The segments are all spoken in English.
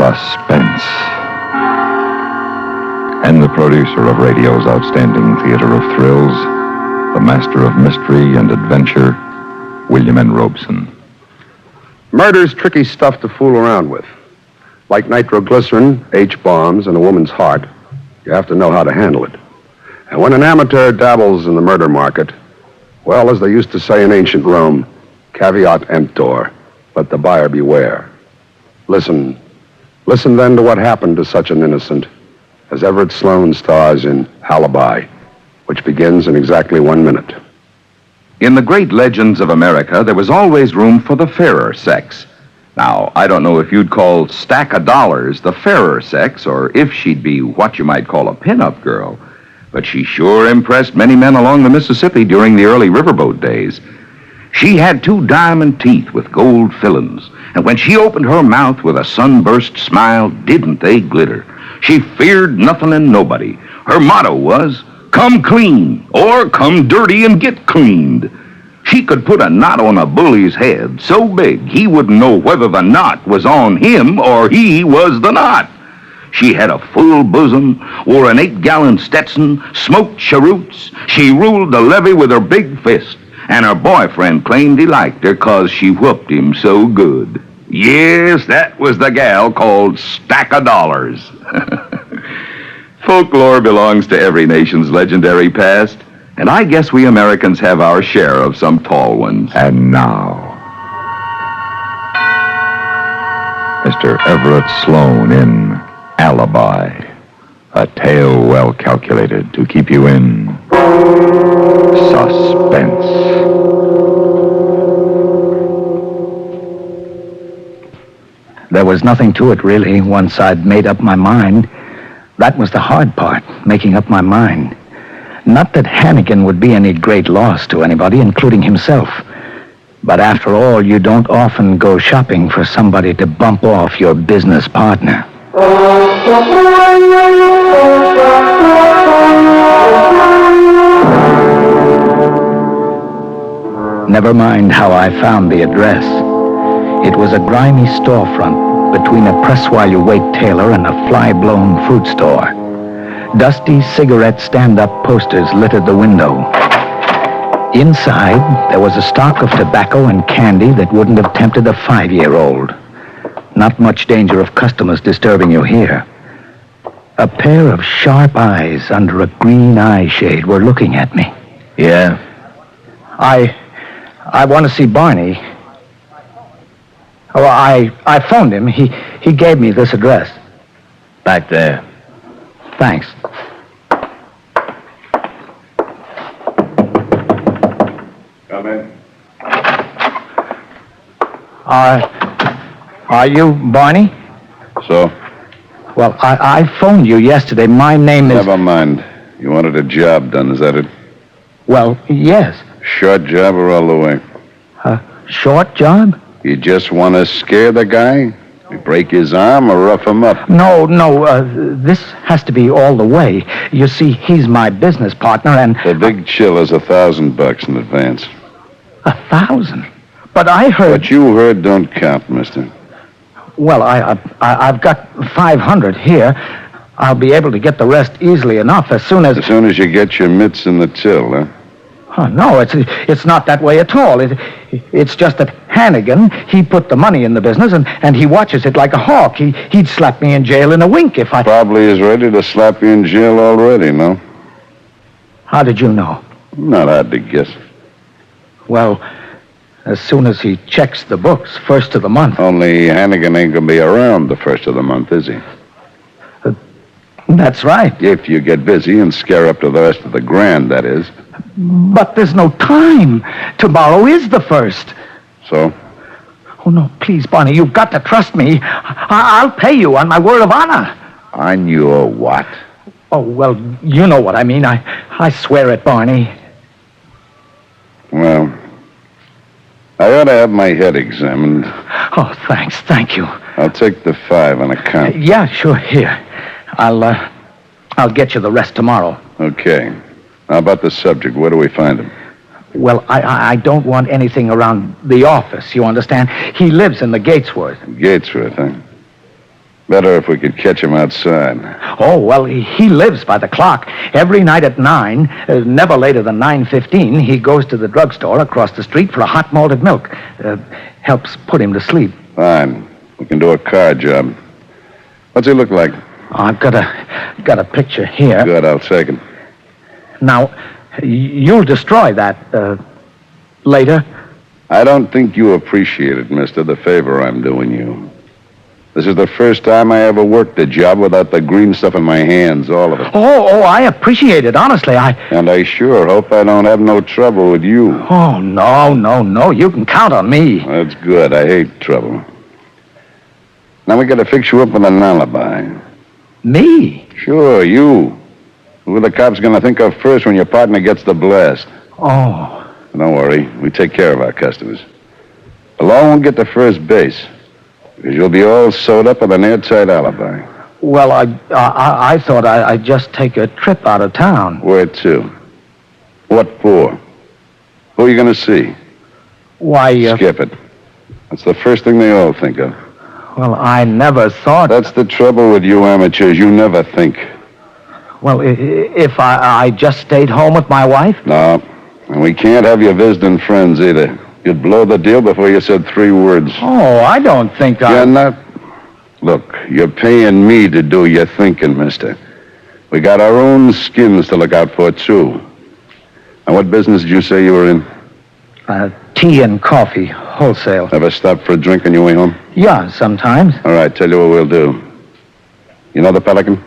Suspense. And the producer of radio's outstanding theater of thrills, the master of mystery and adventure, William N. Robeson. Murder's tricky stuff to fool around with. Like nitroglycerin, H-bombs, and a woman's heart, you have to know how to handle it. And when an amateur dabbles in the murder market, well, as they used to say in ancient Rome, caveat emptor, let the buyer beware. Listen then to what happened to such an innocent as Everett Sloane stars in Alibi, which begins in exactly 1 minute. In the great legends of America, there was always room for the fairer sex. Now, I don't know if you'd call Stack of Dollars the fairer sex, or if she'd be what you might call a pin-up girl, but she sure impressed many men along the Mississippi during the early riverboat days. She had 2 diamond teeth with gold fillings, and when she opened her mouth with a sunburst smile, didn't they glitter? She feared nothing and nobody. Her motto was, come clean, or come dirty and get cleaned. She could put a knot on a bully's head so big he wouldn't know whether the knot was on him or he was the knot. She had a full bosom, wore an 8-gallon Stetson, smoked cheroots. She ruled the levee with her big fist, and her boyfriend claimed he liked her 'cause she whooped him so good. Yes, that was the gal called Stack of Dollars. Folklore belongs to every nation's legendary past, and I guess we Americans have our share of some tall ones. And now, Mr. Everett Sloane in Alibi, a tale well calculated to keep you in suspense. There was nothing to it, really, once I'd made up my mind. That was the hard part, making up my mind. Not that Hannigan would be any great loss to anybody, including himself. But after all, you don't often go shopping for somebody to bump off your business partner. Never mind how I found the address. It was a grimy storefront between a press-while-you-wait tailor and a fly-blown fruit store. Dusty cigarette stand-up posters littered the window. Inside, there was a stock of tobacco and candy that wouldn't have tempted a 5-year-old. Not much danger of customers disturbing you here. A pair of sharp eyes under a green eye shade were looking at me. Yeah? I want to see Barney. Oh, I phoned him. He gave me this address. Back there. Thanks. Come in. Are you Barney? So? Well, I phoned you yesterday. My name is... Never mind. You wanted a job done, is that it? Well, yes. Short job or all the way? Short job? You just want to scare the guy? You break his arm or rough him up? No, this has to be all the way. You see, he's my business partner, and... The big chill is $1,000 in advance. 1,000? But I heard... What you heard don't count, mister. Well, I've got 500 here. I'll be able to get the rest easily enough as soon as... As soon as you get your mitts in the till, huh? Oh, no, it's not that way at all. It's just that Hannigan, he put the money in the business, and he watches it like a hawk. He'd slap me in jail in a wink if I... Probably is ready to slap you in jail already, no? How did you know? Not hard to guess. Well, as soon as he checks the books, first of the month. Only Hannigan ain't gonna be around the first of the month, is he? That's right. If you get busy and scare up to the rest of the grand, that is. But there's no time. Tomorrow is the first. So? Oh, no, please, Barney, you've got to trust me. I'll pay you on my word of honor. On your what? Oh, well, you know what I mean. I swear it, Barney. Well, I ought to have my head examined. Oh, thanks. Thank you. I'll take the 5 on account. Yeah, sure. Here. I'll get you the rest tomorrow. Okay. How about the subject? Where do we find him? Well, I don't want anything around the office, you understand? He lives in the Gatesworth. Gatesworth, huh? Better if we could catch him outside. Oh, well, he lives by the clock. Every night at 9, never later than 9:15, he goes to the drugstore across the street for a hot malted milk. Helps put him to sleep. Fine. We can do a car job. What's he look like? I've got a picture here. Good, I'll take it. Now, you'll destroy that, later. I don't think you appreciate it, mister, the favor I'm doing you. This is the first time I ever worked a job without the green stuff in my hands, all of it. Oh, I appreciate it, honestly. And I sure hope I don't have no trouble with you. Oh, no. You can count on me. That's good. I hate trouble. Now we gotta fix you up with an alibi. Me? Sure, you. Who are the cops gonna think of first when your partner gets the blast? Oh. Don't worry. We take care of our customers. The law won't get to first base, because you'll be all sewed up with an airtight alibi. Well, I thought I'd just take a trip out of town. Where to? What for? Who are you gonna see? Why, Skip it. That's the first thing they all think of. Well, I never thought... That's the trouble with you amateurs. You never think. Well, if I just stayed home with my wife? No. And we can't have you visiting friends either. You'd blow the deal before you said 3 words. Oh, I don't think You're not... Look, you're paying me to do your thinking, mister. We got our own skins to look out for, too. Now, what business did you say you were in? Tea and coffee, wholesale. Ever stop for a drink on your way home? Yeah, sometimes. All right, tell you what we'll do. You know the Pelican?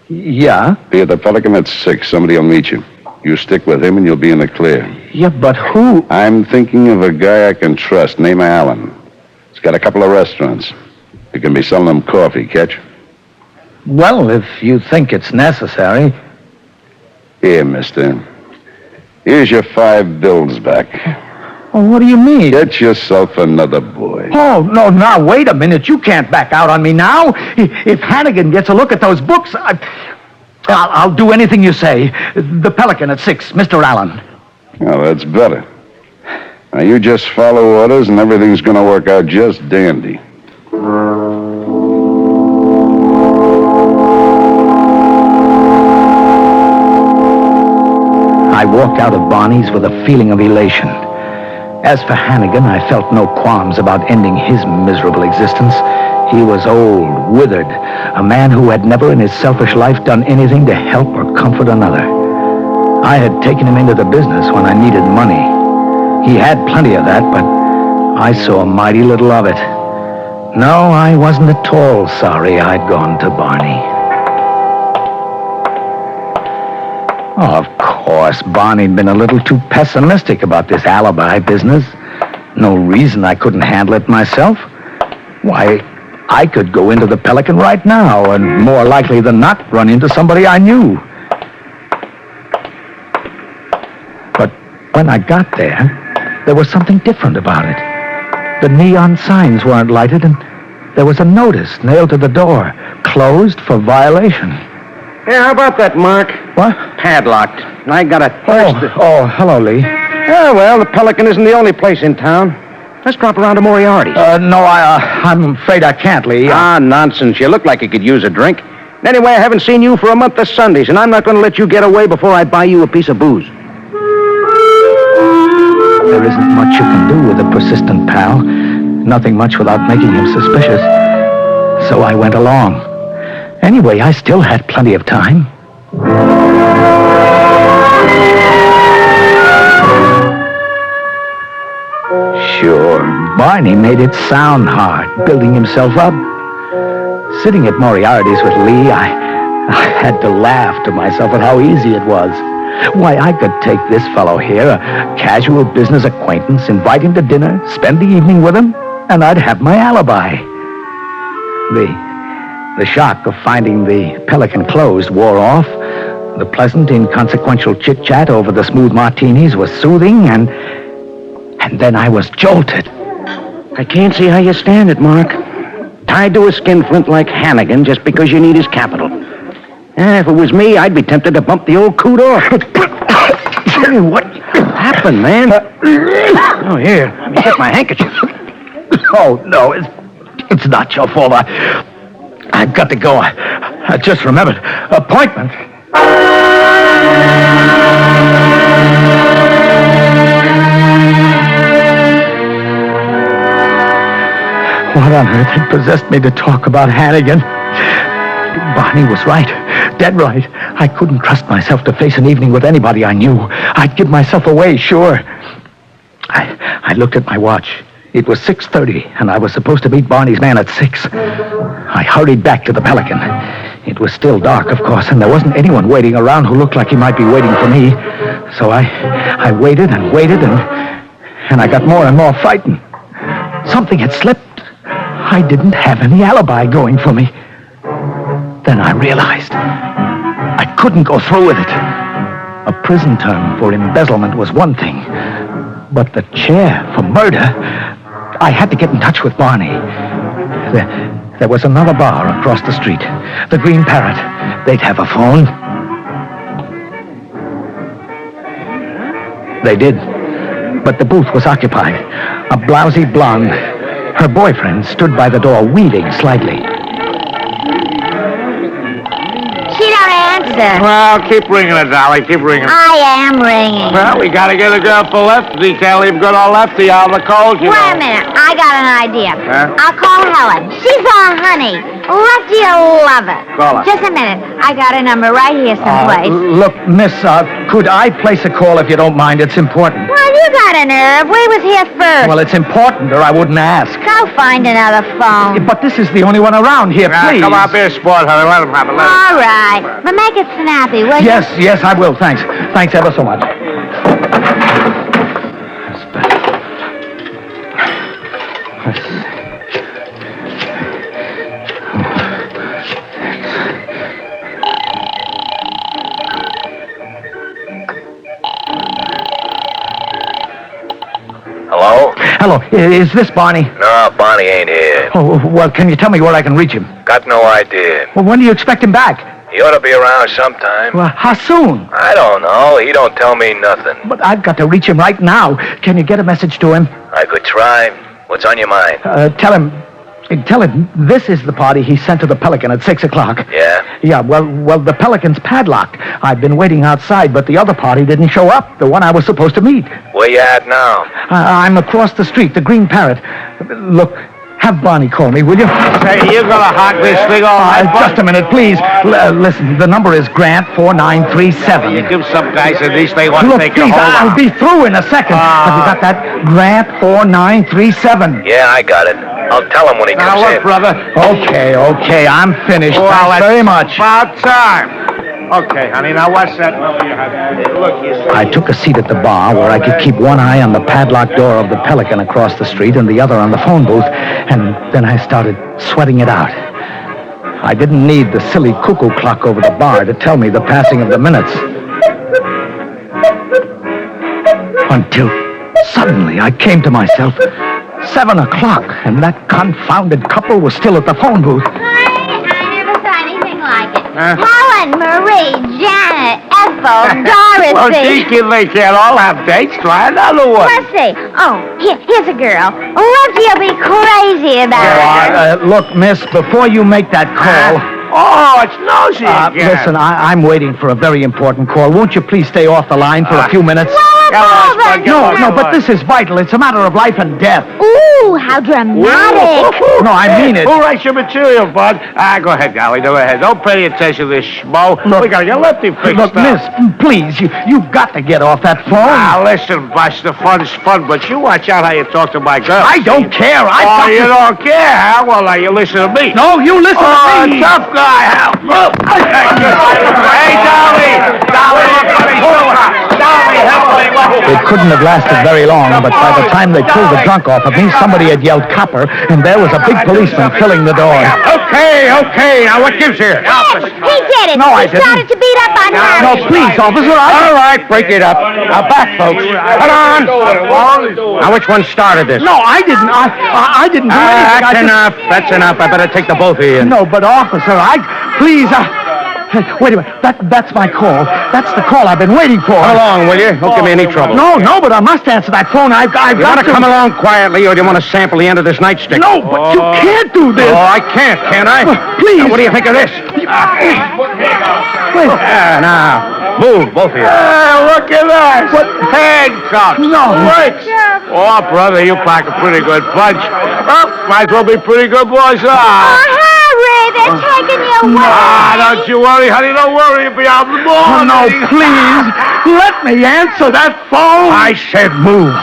Yeah? Be at the Pelican at 6. Somebody will meet you. You stick with him and you'll be in the clear. Yeah, but who? I'm thinking of a guy I can trust, named Allen. He's got a couple of restaurants. You can be selling them coffee, catch? Well, if you think it's necessary. Here, mister. Here's your 5 bills back. Oh, what do you mean? Get yourself another boy. Oh, no, now, wait a minute. You can't back out on me now. If Hannigan gets a look at those books, I'll do anything you say. The Pelican at 6, Mr. Allen. Well, that's better. Now, you just follow orders and everything's going to work out just dandy. I walked out of Barney's with a feeling of elation. As for Hannigan, I felt no qualms about ending his miserable existence. He was old, withered, a man who had never in his selfish life done anything to help or comfort another. I had taken him into the business when I needed money. He had plenty of that, but I saw mighty little of it. No, I wasn't at all sorry I'd gone to Barney. Oh, of course, Barney'd been a little too pessimistic about this alibi business. No reason I couldn't handle it myself. Why, I could go into the Pelican right now and more likely than not run into somebody I knew. But when I got there was something different about it. The neon signs weren't lighted and there was a notice nailed to the door, closed for violation. Yeah, how about that, Mark? What? Padlocked. I got a thirst. Oh, hello, Lee. Oh, well, the Pelican isn't the only place in town. Let's drop around to Moriarty's. No, I'm afraid I can't, Lee. Nonsense. You look like you could use a drink. Anyway, I haven't seen you for a month of Sundays, and I'm not going to let you get away before I buy you a piece of booze. There isn't much you can do with a persistent pal. Nothing much without making him suspicious. So I went along. Anyway, I still had plenty of time. Sure, Barney made it sound hard, building himself up. Sitting at Moriarty's with Lee, I had to laugh to myself at how easy it was. Why, I could take this fellow here, a casual business acquaintance, invite him to dinner, spend the evening with him, and I'd have my alibi. The shock of finding the Pelican closed wore off. The pleasant, inconsequential chit-chat over the smooth martinis was soothing, and then I was jolted. I can't see how you stand it, Mark. Tied to a skinflint like Hannigan just because you need his capital. If it was me, I'd be tempted to bump the old coot off. Hey, what happened, man? Oh, here, let me get my handkerchief. Oh, no, it's not your fault. I've got to go. I just remembered. Appointment. What on earth had possessed me to talk about Hannigan? Barney was right. Dead right. I couldn't trust myself to face an evening with anybody I knew. I'd give myself away, sure. I looked at my watch. It was 6:30, and I was supposed to meet Barney's man at 6. I hurried back to the Pelican. It was still dark, of course, and there wasn't anyone waiting around who looked like he might be waiting for me. So I waited and waited, and I got more and more frightened. Something had slipped. I didn't have any alibi going for me. Then I realized I couldn't go through with it. A prison term for embezzlement was one thing, but the chair for murder, I had to get in touch with Barney. There was another bar across the street, the Green Parrot. They'd have a phone. They did, but the booth was occupied. A blousy blonde. Her boyfriend stood by the door, weaving slightly. She don't answer. Well, keep ringing it, Dolly. Keep ringing. I am ringing. Well, we gotta get a girl for lefty. Can't leave good old lefty out of the cold, you Wait know. a minute. I got an idea. Huh? I'll call Helen. She's our honey. Lefty'll love it. Call her. Just a minute. I got a number right here someplace. Look, miss, could I place a call if you don't mind? It's important. Well, you got a nerve. We was here first. Well, it's important, or I wouldn't ask. Go find another phone. But this is the only one around here, please. Come on, be a sport, honey. Let him have it. Let him. All right. But make it snappy, will you? Yes, I will. Thanks. Thanks ever so much. Hello? Hello, is this Barney? No, Barney ain't here. Oh, well, can you tell me where I can reach him? Got no idea. Well, when do you expect him back? He ought to be around sometime. Well, how soon? I don't know. He don't tell me nothing. But I've got to reach him right now. Can you get a message to him? I could try. What's on your mind? Tell him this is the party he sent to the Pelican at 6 o'clock. Yeah? Yeah, well, the Pelican's padlocked. I've been waiting outside, but the other party didn't show up, the one I was supposed to meet. Where you at now? I'm across the street, the Green Parrot. Look, have Barney call me, will you? Hey, you gonna hog this thing all night, Just a minute, please. Listen, the number is Grant 4937. You give some guys at least they want to Look, take please, your whole I'll lot. be through in a second. Have you got that? Grant 4937. Yeah, I got it. I'll tell him when he Now, comes look, in. brother. Okay, I'm finished. Well, Thanks that's very much. About time. Okay, honey, now what's that number you have? Look, you see. I took a seat at the bar where I could keep one eye on the padlocked door of the Pelican across the street and the other on the phone booth, and then I started sweating it out. I didn't need the silly cuckoo clock over the bar to tell me the passing of the minutes. Until suddenly I came to myself. 7 o'clock, and that confounded couple was still at the phone booth. I never saw anything like it. Huh? Helen, Marie, Janet, Ethel, Dorothy. Well, Deacon, they can't all have dates. Try another one. Let's see. Oh, here's a girl. Lefty'll be crazy about her. Look, miss, before you make that call... Oh, it's nosy again. Listen, I'm waiting for a very important call. Won't you please stay off the line for a few minutes? Come on, Spud, get on No, the but line. this is vital. It's a matter of life and death. Ooh, how dramatic. No, I mean it. Who writes your material, Bud? Go ahead, Golly. Go ahead. Don't pay attention to this schmo. We gotta get Lefty fixed Look, up. miss, please, you've got to get off that phone. Listen, Buster, fun's fun, but you watch out how you talk to my girl. I don't care. You don't care, huh? Well, now you listen to me. No, you listen to me. Tough guy, Hal. Hey, Dolly! Dolly, look what he's doing. Dolly, help me. It couldn't have lasted very long, but by the time they pulled the drunk off of me, somebody had yelled copper, and there was a big policeman filling the door. Okay. Now what gives here? Yes, he did it. No, I he didn't. started to beat up on her. No, please, officer, All right, break it up. Now back, folks. Come on. Now, which one started this? No, I didn't. I didn't do anything. That's enough. That's enough. I better take the both of you. No, but officer, please, Hey, wait a minute. That's my call. That's the call I've been waiting for. Come along, will you? Don't give me any trouble. No, but I must answer that phone. I've got to come along quietly, or do you want to sample the end of this nightstick? No, but you can't do this. Oh, I can't I? Please. Now, what do you think of this? Wait. Now, move, both of you. Look at that. What? Handcuffs. No. Wait. Oh, brother, you pack a pretty good punch. Oh, might as well be pretty good boys. Oh, Harry, they're taking you away. Don't you worry, honey. Don't worry. You'll be out in the morning. No, please. Let me answer that phone. I said move.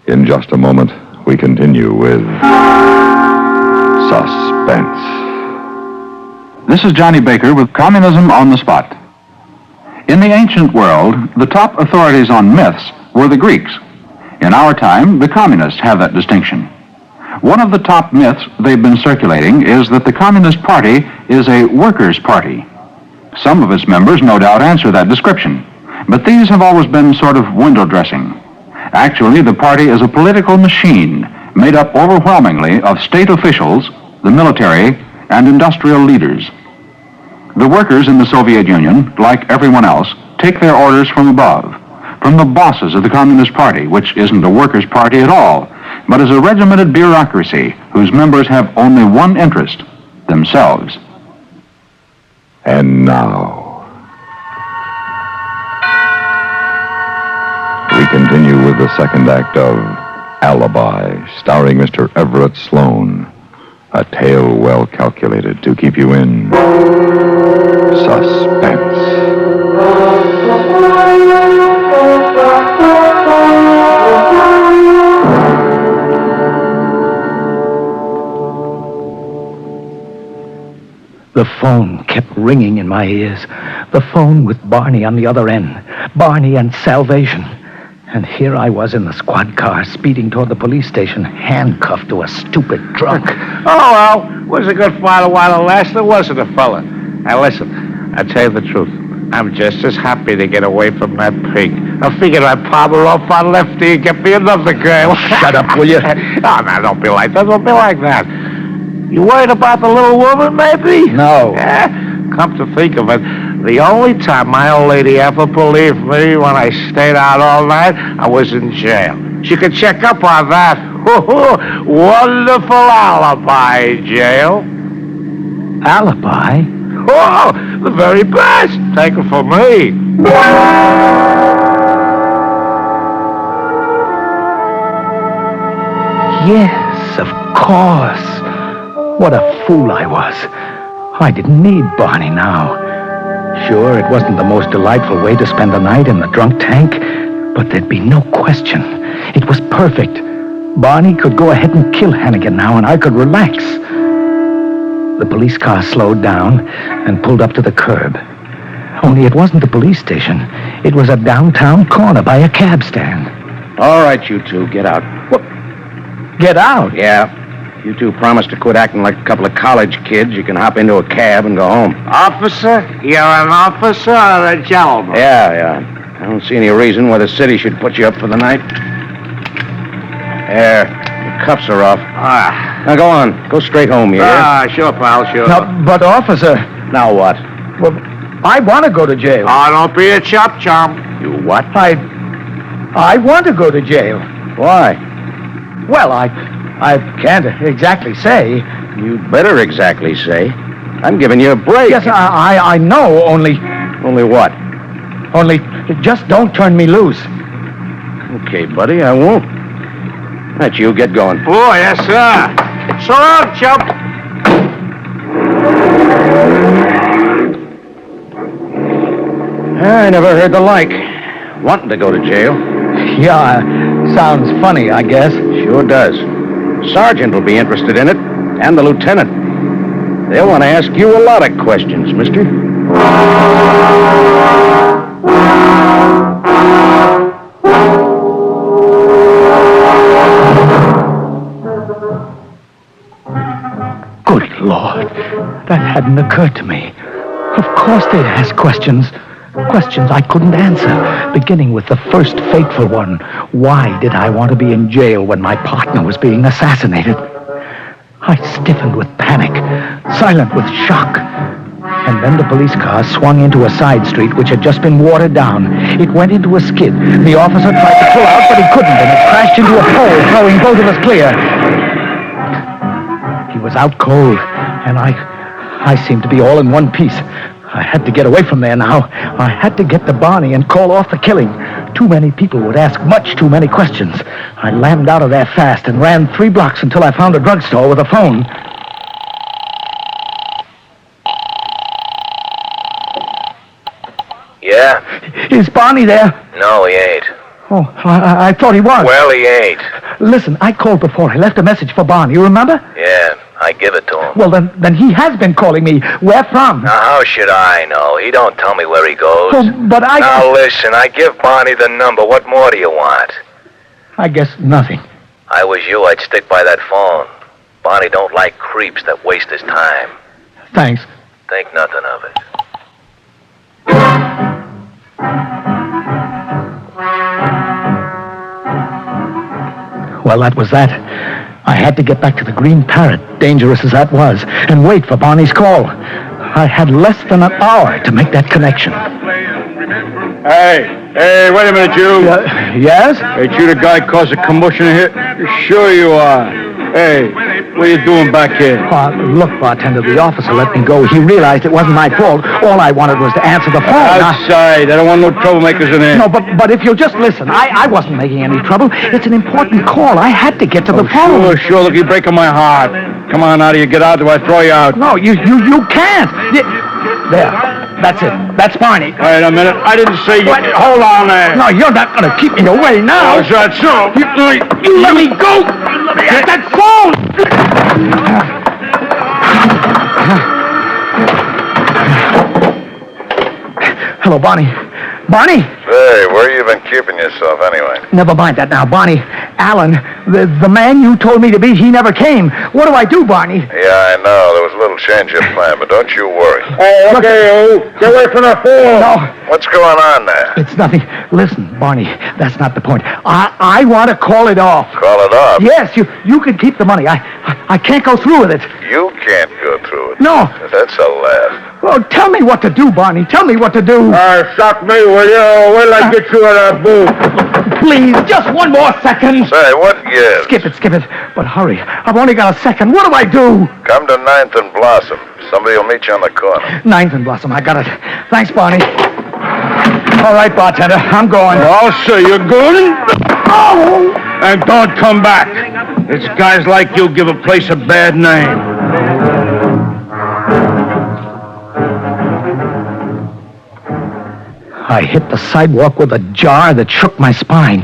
In just a moment, we continue with Suspense. This is Johnny Baker with Communism on the Spot. In the ancient world, the top authorities on myths were the Greeks. In our time, the communists have that distinction. One of the top myths they've been circulating is that the Communist Party is a workers' party. Some of its members no doubt answer that description, but these have always been sort of window dressing. Actually, the party is a political machine made up overwhelmingly of state officials, the military, and industrial leaders. The workers in the Soviet Union, like everyone else, take their orders from above, from the bosses of the Communist Party, which isn't a workers' party at all, but is a regimented bureaucracy whose members have only one interest, themselves. And now, we continue with the second act of Alibi, starring Mr. Everett Sloane. A tale well calculated to keep you in suspense. The phone kept ringing in my ears. The phone with Barney on the other end. Barney and salvation. And here I was in the squad car, speeding toward the police station, handcuffed to a stupid drunk. Oh, well, was a good fight while it lasted, wasn't it, fella? Now, listen, I'll tell you the truth. I'm just as happy to get away from that pig. I figured I'd palm her off on Lefty and get me another girl. Shut up, will you? Oh, no, don't be like that. Don't be like that. You worried about the little woman, maybe? No. Come to think of it, the only time my old lady ever believed me when I stayed out all night, I was in jail. She could check up on that. Wonderful alibi, jail. Alibi? Oh, the very best. Take it from me. Yes, of course. What a fool I was. I didn't need Barney now. Sure, it wasn't the most delightful way to spend the night in the drunk tank, but there'd be no question. It was perfect. Barney could go ahead and kill Hannigan now, and I could relax. The police car slowed down and pulled up to the curb. Only it wasn't the police station. It was a downtown corner by a cab stand. All right, you two, get out. What? Get out? Yeah. You two promised to quit acting like a couple of college kids. You can hop into a cab and go home. Officer? You're an officer or a gentleman? Yeah. I don't see any reason why the city should put you up for the night. There. The cuffs are off. Now go on. Go straight home, you hear? Sure, pal, sure. No, but officer, Now what? well, I want to go to jail. Oh, don't be a chump. You what? I want to go to jail. Why? Well, I can't exactly say. You'd better exactly say. I'm giving you a break. Yes, I know, only what? just don't turn me loose. Okay, buddy, I won't. Let you get going. Oh, yes, sir. So long, chump. I never heard the like. Wanting to go to jail. Yeah, sounds funny, I guess. Sure does. Sergeant will be interested in it, and the lieutenant. They'll want to ask you a lot of questions, mister. Good Lord, that hadn't occurred to me. Of course they'd ask questions. Questions I couldn't answer, beginning with the first fateful one. Why did I want to be in jail when my partner was being assassinated? I stiffened with panic, silent with shock. And then the police car swung into a side street which had just been watered down. It went into a skid. The officer tried to pull out, but he couldn't, and it crashed into a pole, throwing both of us clear. He was out cold, and I seemed to be all in one piece. I had to get away from there now. I had to get to Barney and call off the killing. Too many people would ask much too many questions. I lammed out of there fast and ran 3 blocks until I found a drugstore with a phone. Yeah? Is Barney there? No, he ain't. Oh, I thought he was. Well, he ain't. Listen, I called before. I left a message for Barney. You remember? Yeah, I give it to him. Well, then he has been calling me. Where from? Now, how should I know? He don't tell me where he goes. Oh, but I... Now, listen, I give Barney the number. What more do you want? I guess nothing. I was you, I'd stick by that phone. Barney don't like creeps that waste his time. Thanks. Think nothing of it. Well, that was that. I had to get back to the Green Parrot, dangerous as that was, and wait for Barney's call. I had less than an hour to make that connection. Hey, wait a minute, you. Yes? Ain't you the guy caused a commotion here? Sure you are. Hey, what are you doing back here? Look, bartender, the officer let me go. He realized it wasn't my fault. All I wanted was to answer the phone. Outside. I don't want no troublemakers in here. No, but if you'll just listen, I wasn't making any trouble. It's an important call. I had to get to the phone. Sure. Look, you're breaking my heart. Come on out of here. Get out or I throw you out. No, you can't. There. That's it. That's Barney. Wait a minute. I didn't say you... What? Hold on there. No, you're not going to keep me away now. Oh, is that so? You let me go. Let me get that phone. Hello, Barney. Barney? Say, where you been keeping yourself anyway? Never mind that now, Barney. Alan, the man you told me to be, he never came. What do I do, Barney? Yeah, I know. There was a little change of plan, but don't you worry. Hey, okay, get away from the phone. No, What's going on there? it's nothing. Listen, Barney, that's not the point. I want to call it off. Call it off. Yes, you can keep the money. I can't go through with it. You can't go through it. No. That's a laugh. Well, tell me what to do, Barney. Tell me what to do. Shock me, will you? Wait till I get you out of that booth. Please, just one more second. Say, what gives? Skip it. But hurry. I've only got a second. What do I do? Come to 9th and Blossom. Somebody will meet you on the corner. 9th and Blossom. I got it. Thanks, Barney. All right, bartender. I'm going. I'll say you're good. Oh! And don't come back. It's guys like you give a place a bad name. I hit the sidewalk with a jar that shook my spine.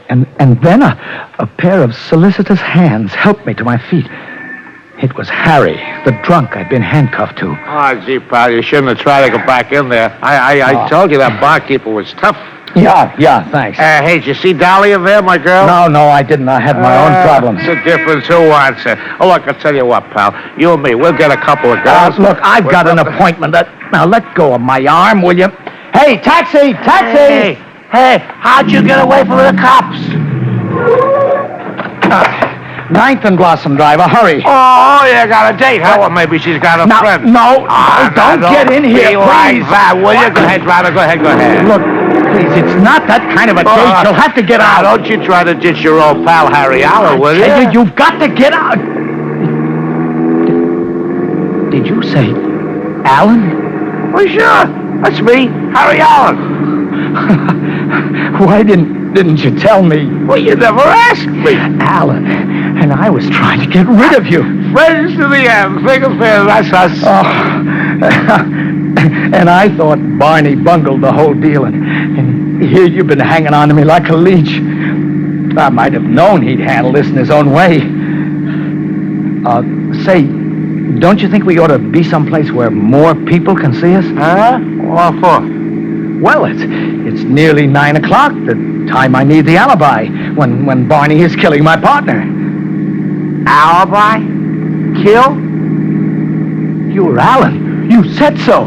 And then a pair of solicitous hands helped me to my feet. It was Harry, the drunk I'd been handcuffed to. Oh, gee, pal, you shouldn't have tried to go back in there. I told you that barkeeper was tough. Yeah, thanks. Hey, did you see Dahlia there, my girl? No, I didn't. I had my own problems. What's the difference? Who wants it? Oh, look, I'll tell you what, pal. You and me, we'll get a couple of girls. Look, I've got an appointment. Now, let go of my arm, will you? Hey, taxi! Hey, how'd you get away from the cops? 9th and Blossom, driver, hurry. Oh, you got a date, huh? Well, maybe she's got a friend. No, don't get in here, Be like please. that, will you? Go ahead, driver, go ahead. Look, please, it's not that kind of a date. You'll have to get out. Now, don't you try to ditch your old pal Harry Allen, will you? You've got to get out. Did you say Alan? Well, sure. That's me, Harry Allen. Why didn't you tell me? Well, you never asked me. Alan, and I was trying to get rid of you. Friends to the end. Think of it, that's us. And I thought Barney bungled the whole deal, and here you've been hanging on to me like a leech. I might have known he'd handle this in his own way. Say, don't you think we ought to be someplace where more people can see us? Huh? What for? Well, it's nearly 9 o'clock, the time I need the alibi, when Barney is killing my partner. Alibi? Kill? You're Alan. You said so.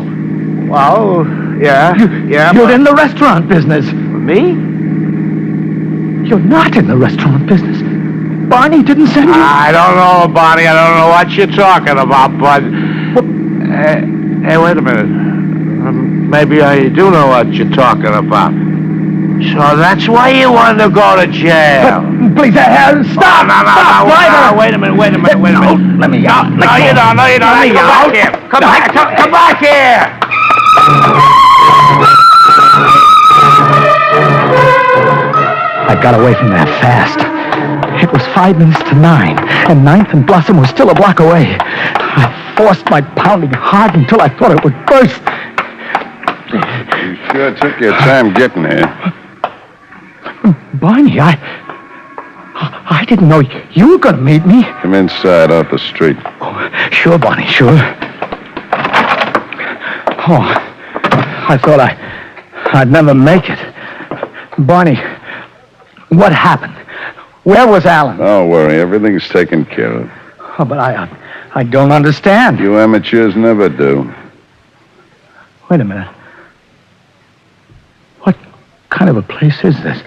Well, yeah. You're in the restaurant business. Me? You're not in the restaurant business. Barney didn't send you. I don't know, Bonnie. I don't know what you're talking about, but... hey, wait a minute. Maybe I do know what you're talking about. So that's why you wanted to go to jail. Please, stop! No, wait a minute. No, let me out. No, you don't. Come back here. I got away from there fast. It was 5 minutes to 9, and 9th and Blossom was still a block away. I forced my pounding heart until I thought it would burst. You sure took your time getting here. Barney, I didn't know you were going to meet me. Come inside off the street. Oh, sure, Barney, sure. Oh, I thought I'd never make it. Barney, what happened? Where was Alan? Don't worry, everything's taken care of. Oh, but I don't understand. You amateurs never do. Wait a minute. What kind of a place is this?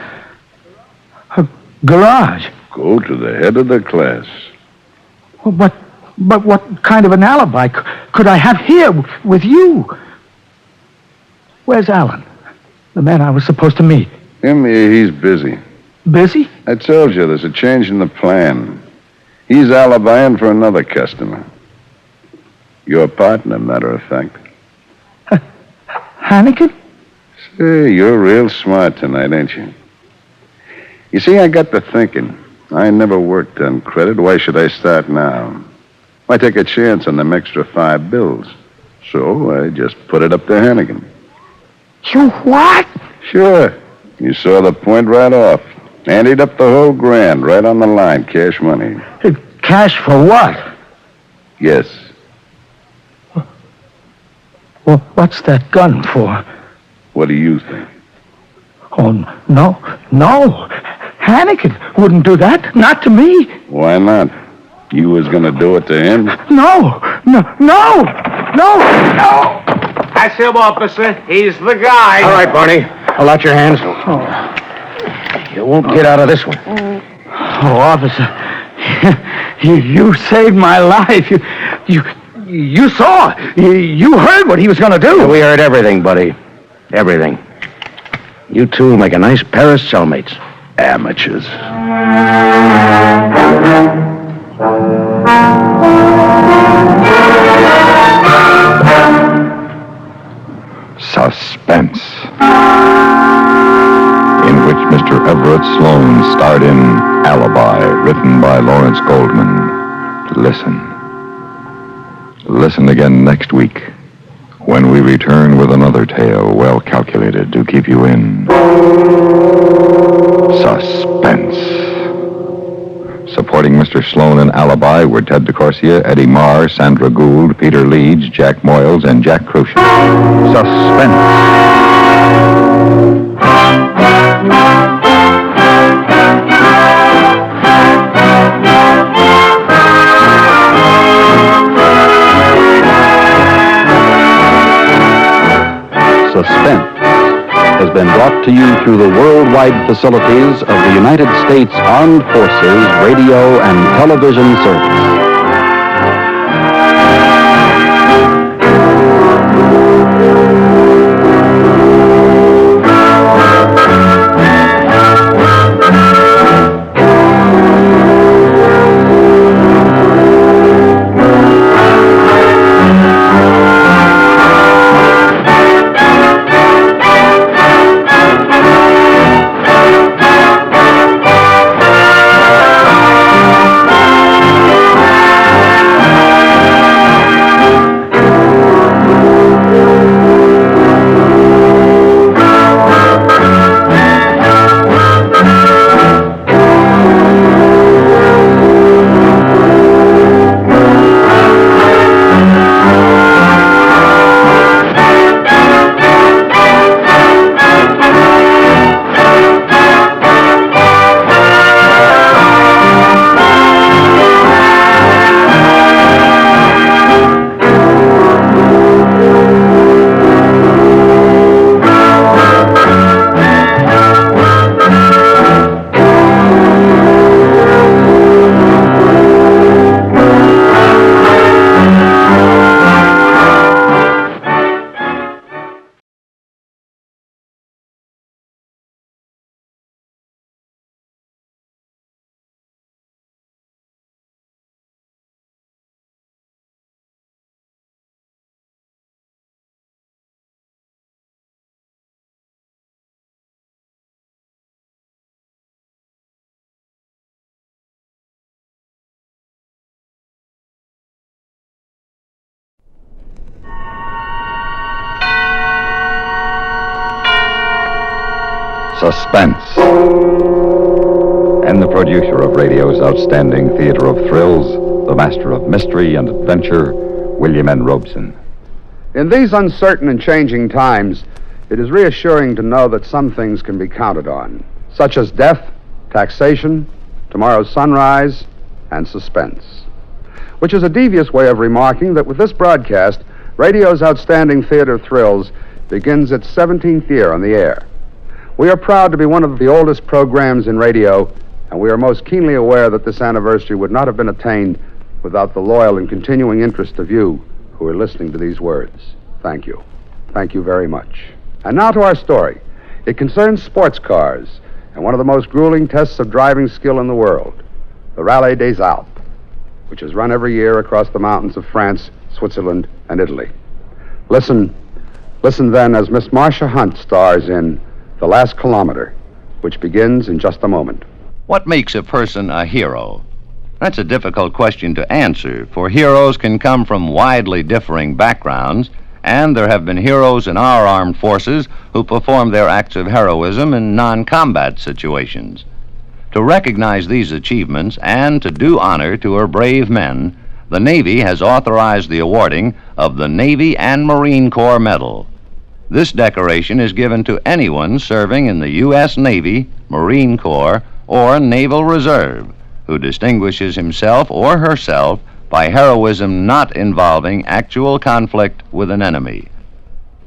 A garage. Go to the head of the class. Well, but what kind of an alibi could I have here with you? Where's Alan? The man I was supposed to meet. He's busy. Busy? I told you, there's a change in the plan. He's alibiing for another customer. Your partner, matter of fact. Hannigan? Say, you're real smart tonight, ain't you? You see, I got to thinking. I never worked on credit. Why should I start now? Why take a chance on them extra 5 bills? So I just put it up to Hannigan. You what? Sure. You saw the point right off. Anteed up the whole grand, right on the line, cash money. Cash for what? Yes. Well, what's that gun for? What do you think? Oh, no. Hannigan wouldn't do that. Not to me. Why not? You was gonna do it to him? No. That's him, officer. He's the guy. All right, Barney. Hold out your hands. You won't get out of this one. Oh, officer. You saved my life. You saw. You heard what he was going to do. We heard everything, buddy. Everything. You two make a nice pair of cellmates. Amateurs. Suspense, in which Mr. Everett Sloane starred in Alibi, written by Lawrence Goldman. Listen again next week, when we return with another tale well calculated to keep you in suspense. Supporting Mr. Sloane in Alibi were Ted DeCorsia, Eddie Marr, Sandra Gould, Peter Leeds, Jack Moyles, and Jack Crucian. Suspense. Suspense has been brought to you through the worldwide facilities of the United States Armed Forces Radio and Television Service. Suspense. And the producer of radio's outstanding theater of thrills, the master of mystery and adventure, William N. Robeson. In these uncertain and changing times, it is reassuring to know that some things can be counted on, such as death, taxation, tomorrow's sunrise, and suspense. Which is a devious way of remarking that with this broadcast, radio's outstanding theater of thrills begins its 17th year on the air. We are proud to be one of the oldest programs in radio, and we are most keenly aware that this anniversary would not have been attained without the loyal and continuing interest of you who are listening to these words. Thank you. Thank you very much. And now to our story. It concerns sports cars and one of the most grueling tests of driving skill in the world, the Rallye des Alpes, which is run every year across the mountains of France, Switzerland, and Italy. Listen then as Miss Marcia Hunt stars in The Last Kilometer, which begins in just a moment. What makes a person a hero? That's a difficult question to answer, for heroes can come from widely differing backgrounds, and there have been heroes in our armed forces who perform their acts of heroism in non-combat situations. To recognize these achievements and to do honor to her brave men, the Navy has authorized the awarding of the Navy and Marine Corps Medal. This decoration is given to anyone serving in the U.S. Navy, Marine Corps, or Naval Reserve who distinguishes himself or herself by heroism not involving actual conflict with an enemy.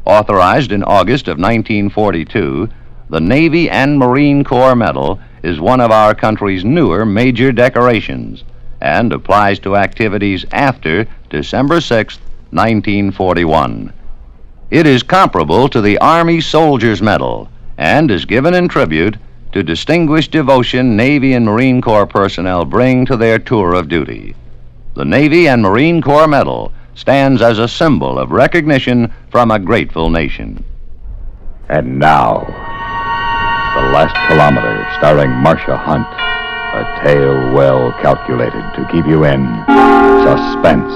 Authorized in August of 1942, the Navy and Marine Corps Medal is one of our country's newer major decorations and applies to activities after December 6, 1941. It is comparable to the Army Soldier's Medal and is given in tribute to distinguished devotion Navy and Marine Corps personnel bring to their tour of duty. The Navy and Marine Corps Medal stands as a symbol of recognition from a grateful nation. And now, The Last Kilometer, starring Marcia Hunt. A tale well calculated to keep you in suspense.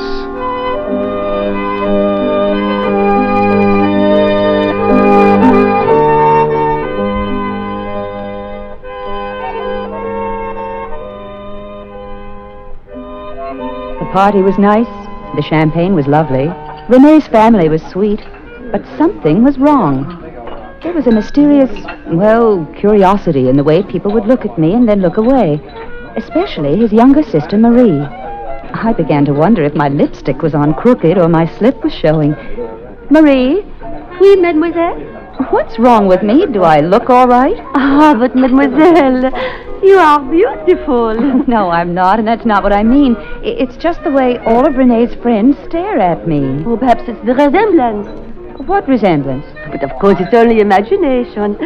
The party was nice. The champagne was lovely. Renee's family was sweet. But something was wrong. There was a mysterious, curiosity in the way people would look at me and then look away. Especially his younger sister, Marie. I began to wonder if my lipstick was on crooked or my slip was showing. Marie? Oui, mademoiselle? What's wrong with me? Do I look all right? Ah, but mademoiselle, you are beautiful. No, I'm not, and that's not what I mean. It's just the way all of Renee's friends stare at me. Oh, perhaps it's the resemblance. What resemblance? But of course it's only imagination.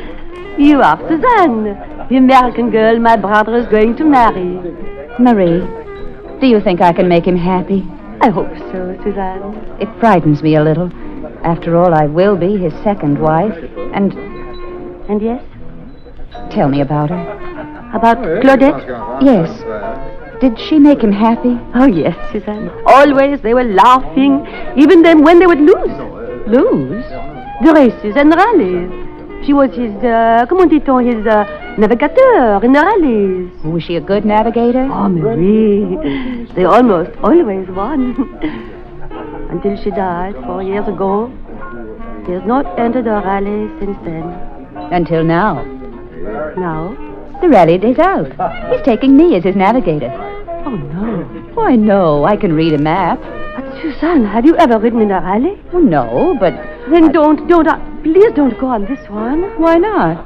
You are Suzanne, the American girl my brother is going to marry. Marie, do you think I can make him happy? I hope so, Suzanne. It frightens me a little. After all, I will be his second wife, and... And yes? Tell me about her. About Claudette? Yes. Did she make him happy? Oh, yes, Suzanne. Always they were laughing, even then when they would lose. Lose? The races and rallies. She was his, comment dit-on, his navigateur in the rallies. Was she a good navigator? Oh, Marie, they almost always won. Until she died 4 years ago. He has not entered a rally since then. Until now? Now? The Rallye des Alpes. He's taking me as his navigator. Oh, no. Why, no. I can read a map. But, Suzanne, have you ever ridden in a rally? Well, no, but... Then please don't go on this one. Why not?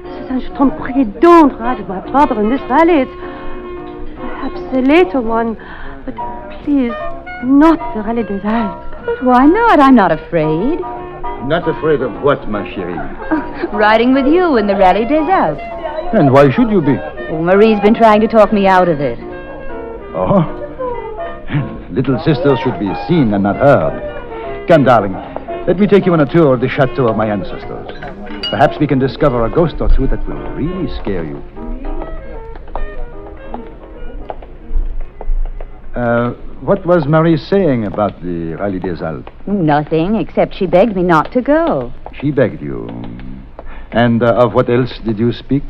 Suzanne, je t'en prie, don't ride with my father in this rally. It's perhaps a later one, but please, not the Rallye des Alpes. But why not? I'm not afraid. Not afraid of what, ma chérie? Riding with you in the Rallye des Alpes. And why should you be? Oh, Marie's been trying to talk me out of it. Oh? Little sisters should be seen and not heard. Come, darling. Let me take you on a tour of the chateau of my ancestors. Perhaps we can discover a ghost or two that will really scare you. What was Marie saying about the Rallye des Alpes? Nothing, except she begged me not to go. She begged you. And of what else did you speak?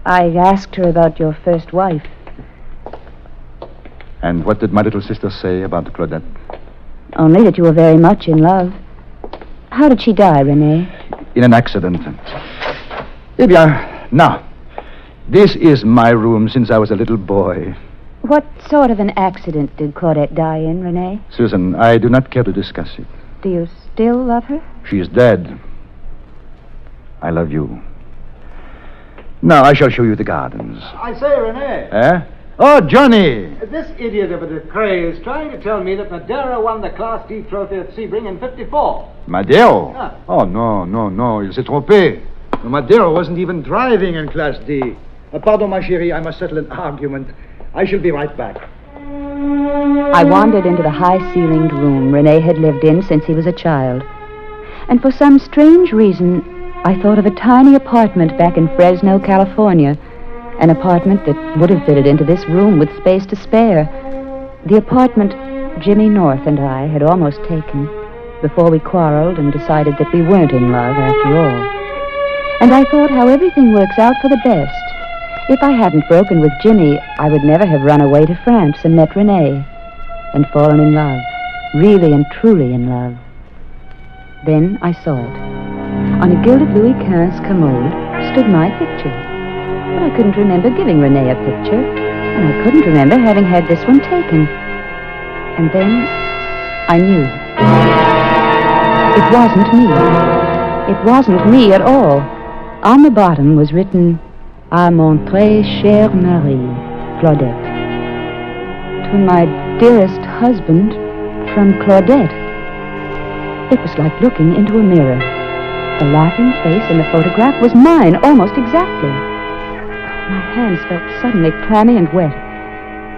I asked her about your first wife. And what did my little sister say about Claudette? Only that you were very much in love. How did she die, Renee? In an accident. Eh bien, now, this is my room since I was a little boy. What sort of an accident did Claudette die in, Renee? Susan, I do not care to discuss it. Do you still love her? She is dead. I love you. Now I shall show you the gardens. I say, Renee. Eh? Oh, Johnny! This idiot of a Ducray is trying to tell me that Madeira won the Class D trophy at Sebring in 54. Madero? Ah. Oh, no. Il s'est trompé. Madero wasn't even driving in Class D. Pardon, ma chérie, I must settle an argument. I shall be right back. I wandered into the high-ceilinged room Renee had lived in since he was a child. And for some strange reason, I thought of a tiny apartment back in Fresno, California. An apartment that would have fitted into this room with space to spare. The apartment Jimmy North and I had almost taken before we quarreled and decided that we weren't in love after all. And I thought how everything works out for the best. If I hadn't broken with Jimmy, I would never have run away to France and met Renee and fallen in love, really and truly in love. Then I saw it. On a gilded Louis XV commode stood my picture. But I couldn't remember giving Renee a picture, and I couldn't remember having had this one taken. And then I knew. It wasn't me. It wasn't me at all. On the bottom was written, "À mon très cher mari, Claudette." To my dearest husband, from Claudette. It was like looking into a mirror. The laughing face in the photograph was mine, almost exactly. My hands felt suddenly clammy and wet,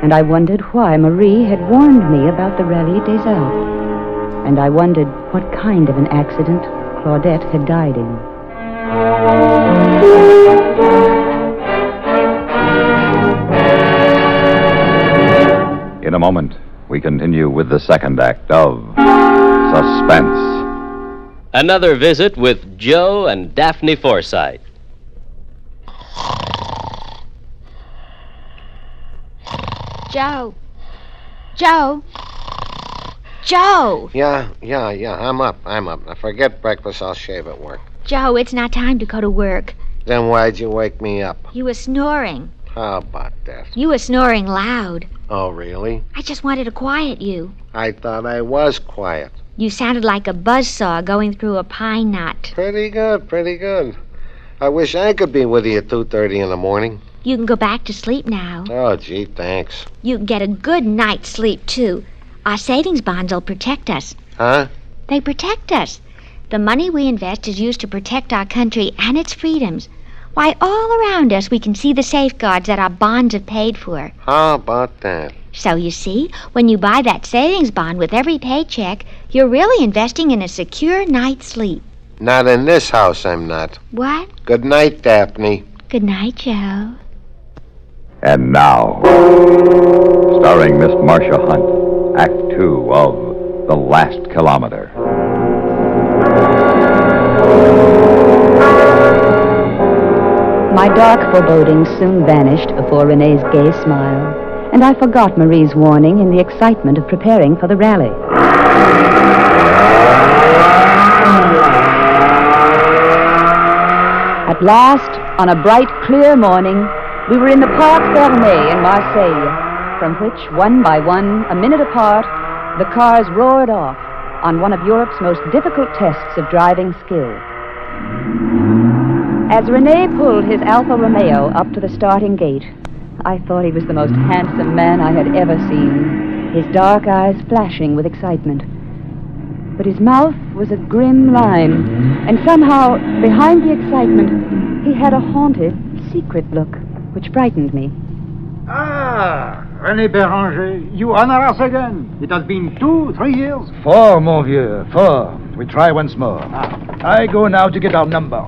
and I wondered why Marie had warned me about the Rallye des Alpes. And I wondered what kind of an accident Claudette had died in. In a moment, we continue with the second act of Suspense. Another visit with Joe and Daphne Forsythe. Joe. Joe. Joe. Yeah, I'm up. Now forget breakfast, I'll shave at work. Joe, it's not time to go to work. Then why'd you wake me up? You were snoring. How about that? You were snoring loud. Oh, really? I just wanted to quiet you. I thought I was quiet. You sounded like a buzzsaw going through a pine knot. Pretty good. I wish I could be with you at 2:30 in the morning. You can go back to sleep now. Oh, gee, thanks. You can get a good night's sleep, too. Our savings bonds will protect us. Huh? They protect us. The money we invest is used to protect our country and its freedoms. Why, all around us we can see the safeguards that our bonds have paid for. How about that? So you see, when you buy that savings bond with every paycheck, you're really investing in a secure night's sleep. Not in this house, I'm not. What? Good night, Daphne. Good night, Joe. And now, starring Miss Marcia Hunt, Act 2 of The Last Kilometer. My dark forebodings soon vanished before Renee's gay smile, and I forgot Marie's warning in the excitement of preparing for the rally. At last, on a bright, clear morning, we were in the Parc Fermé in Marseille, from which, one by one, a minute apart, the cars roared off on one of Europe's most difficult tests of driving skill. As Rene pulled his Alfa Romeo up to the starting gate, I thought he was the most handsome man I had ever seen, his dark eyes flashing with excitement. But his mouth was a grim line, and somehow, behind the excitement, he had a haunted, secret look, which frightened me. Ah, René Béranger, you honor us again. It has been 2-3 years. 4, mon vieux, 4. We try once more. I go now to get our number.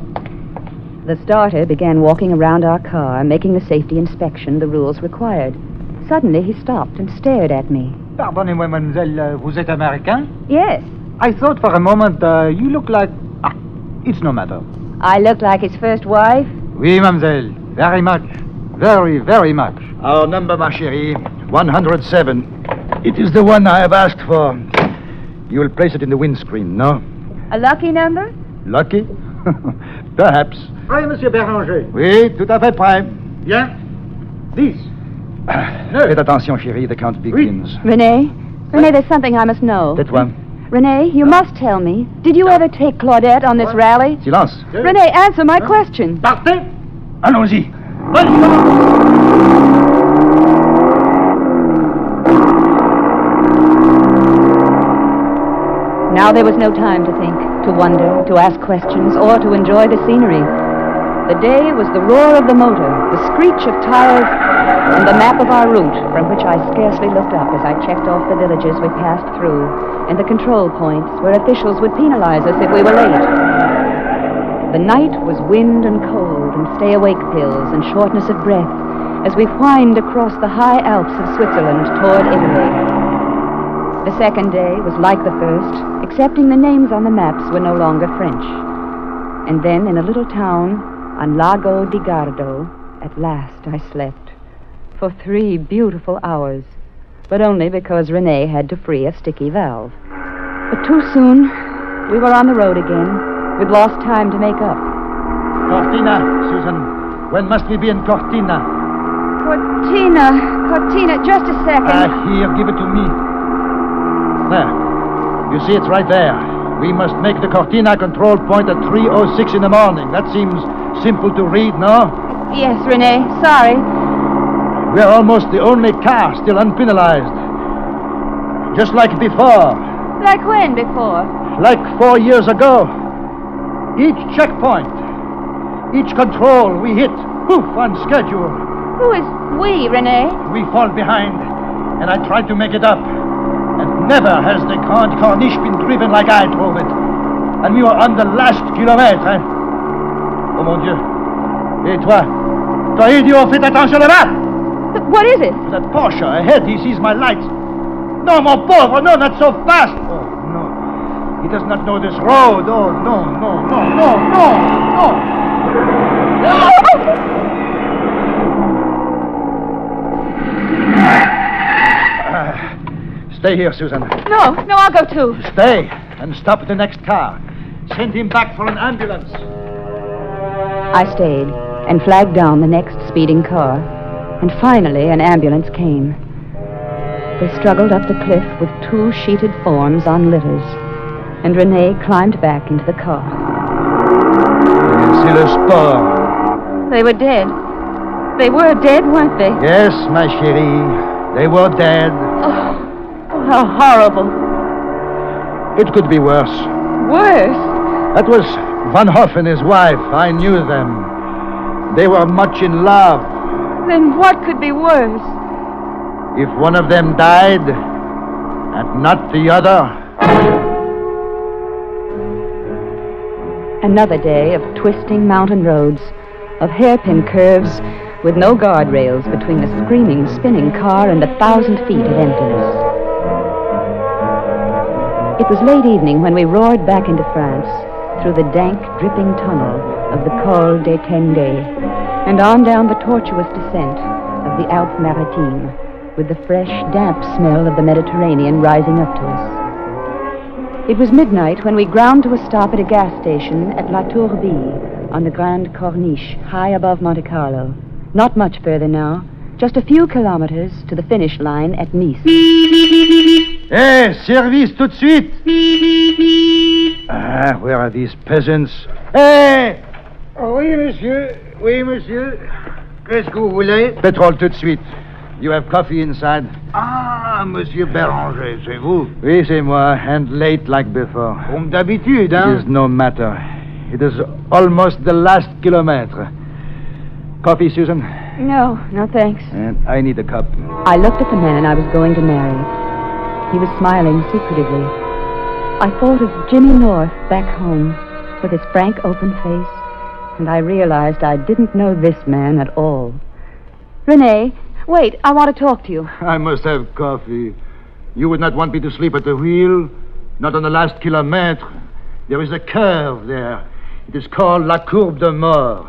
The starter began walking around our car, making the safety inspection the rules required. Suddenly, he stopped and stared at me. Pardonnez-moi, mademoiselle, vous êtes Américain? Yes. I thought for a moment you look like... it's no matter. I look like his first wife? Oui, mademoiselle. Very much. Very, very much. Our number, ma chérie, 107. It is the one I have asked for. You will place it in the windscreen, no? A lucky number? Lucky? Perhaps. Prêt, Monsieur Béranger? Oui, tout à fait prêt. Bien. 10. Faites attention, chérie, the count begins. Renee, there's something I must know. Tais-toi. Renee, you must tell me. Did you ever take Claudette on this rally? Silence. Renee, answer my question. Partez. Allons-y. Now there was no time to think, to wonder, to ask questions, or to enjoy the scenery. The day was the roar of the motor, the screech of tires, and the map of our route, from which I scarcely looked up as I checked off the villages we passed through, and the control points where officials would penalize us if we were late. The night was wind and cold, and stay-awake pills, and shortness of breath, as we whined across the high Alps of Switzerland toward Italy. The second day was like the first, excepting the names on the maps were no longer French. And then in a little town on Lago di Gardo, at last I slept. For 3 beautiful hours. But only because Renee had to free a sticky valve. But too soon, we were on the road again, with lost time to make up. Cortina, Susan. When must we be in Cortina? Cortina, just a second. Here, give it to me. There. You see, it's right there. We must make the Cortina control point at 3:06 in the morning. That seems simple to read, no? Yes, Renee, sorry. We're almost the only car still unpenalized. Just like before. Like when before? Like 4 years ago. Each checkpoint, each control we hit, poof, on schedule. Who is we, Renee? We fall behind, and I tried to make it up. And never has the Grande Corniche been driven like I drove it. And we were on the last kilomètre, hein? Oh, mon Dieu. Et toi? Toi, idiot, faites attention là-bas! What is it? That Porsche ahead, he sees my lights. No, mon pauvre, no, not so fast. Oh, no. He does not know this road. Oh, no. Stay here, Susan. No, I'll go too. Stay and stop at the next car. Send him back for an ambulance. I stayed and flagged down the next speeding car. And finally, an ambulance came. They struggled up the cliff with 2 sheeted forms on litters. And Renee climbed back into the car. C'est le sport. They were dead. They were dead, weren't they? Yes, my chérie. They were dead. Oh, how horrible. It could be worse. Worse? That was Van Hoff and his wife. I knew them. They were much in love. Then what could be worse? If one of them died, and not the other. Another day of twisting mountain roads, of hairpin curves, with no guardrails between the screaming, spinning car and the 1,000 feet of emptiness. It was late evening when we roared back into France, through the dank, dripping tunnel of the Col des Tenders, and on down the tortuous descent of the Alpes Maritimes, with the fresh, damp smell of the Mediterranean rising up to us. It was midnight when we ground to a stop at a gas station at La Tourbille on the Grande Corniche, high above Monte Carlo. Not much further now, just a few kilometers to the finish line at Nice. Hey, service tout de suite! Where are these peasants? Hey! Oui, monsieur. Oui, monsieur. Qu'est-ce que vous voulez? Petrol tout de suite. You have coffee inside? Ah, Monsieur Béranger, c'est vous? Oui, c'est moi, and late like before. Comme d'habitude, hein? It is no matter. It is almost the last kilometer. Coffee, Susan? No, thanks. And I need a cup. I looked at the man I was going to marry. He was smiling secretively. I thought of Jimmy North back home, with his frank, open face, and I realized I didn't know this man at all. Renee, wait, I want to talk to you. I must have coffee. You would not want me to sleep at the wheel? Not on the last kilometer. There is a curve there. It is called La Courbe de Mort.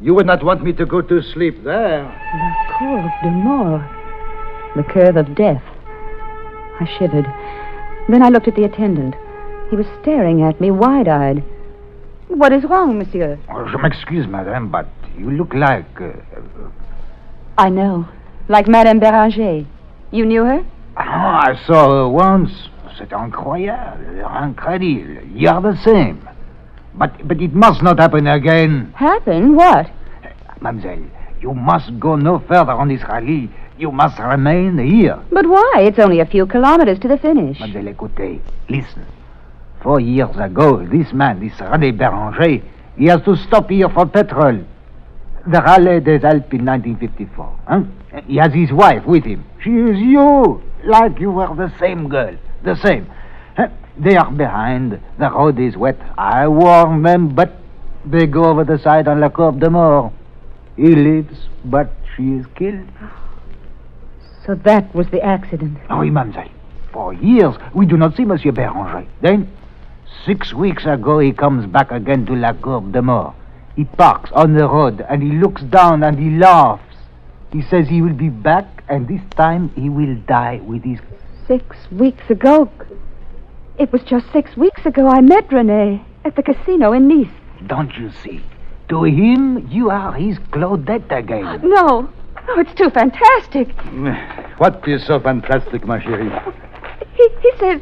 You would not want me to go to sleep there. La Courbe de Mort. The curve of death. I shivered. Then I looked at the attendant. He was staring at me wide-eyed. What is wrong, monsieur? Oh, je m'excuse, madame, but you look like... I know. Like Madame Béranger. You knew her? Oh, I saw her once. C'est incroyable. Incredible. You're the same. But it must not happen again. Happen? What? Mademoiselle, you must go no further on this rally. You must remain here. But why? It's only a few kilometers to the finish. Mademoiselle, écoutez. Listen. 4 years ago, this man, this René Béranger, he has to stop here for petrol. The Rallye des Alpes in 1954. Huh? He has his wife with him. She is you, like you were the same girl. The same. They are behind. The road is wet. I warn them, but they go over the side on La Courbe de Mort. He lives, but she is killed. So that was the accident. Oui, mademoiselle. For years, we do not see Monsieur Béranger. Then, 6 weeks ago, he comes back again to La Courbe de Mort. He parks on the road, and he looks down, and he laughs. He says he will be back, and this time he will die with his... 6 weeks ago? It was just 6 weeks ago I met René at the casino in Nice. Don't you see? To him, you are his Claudette again. No, it's too fantastic. What is so fantastic, ma chérie? He says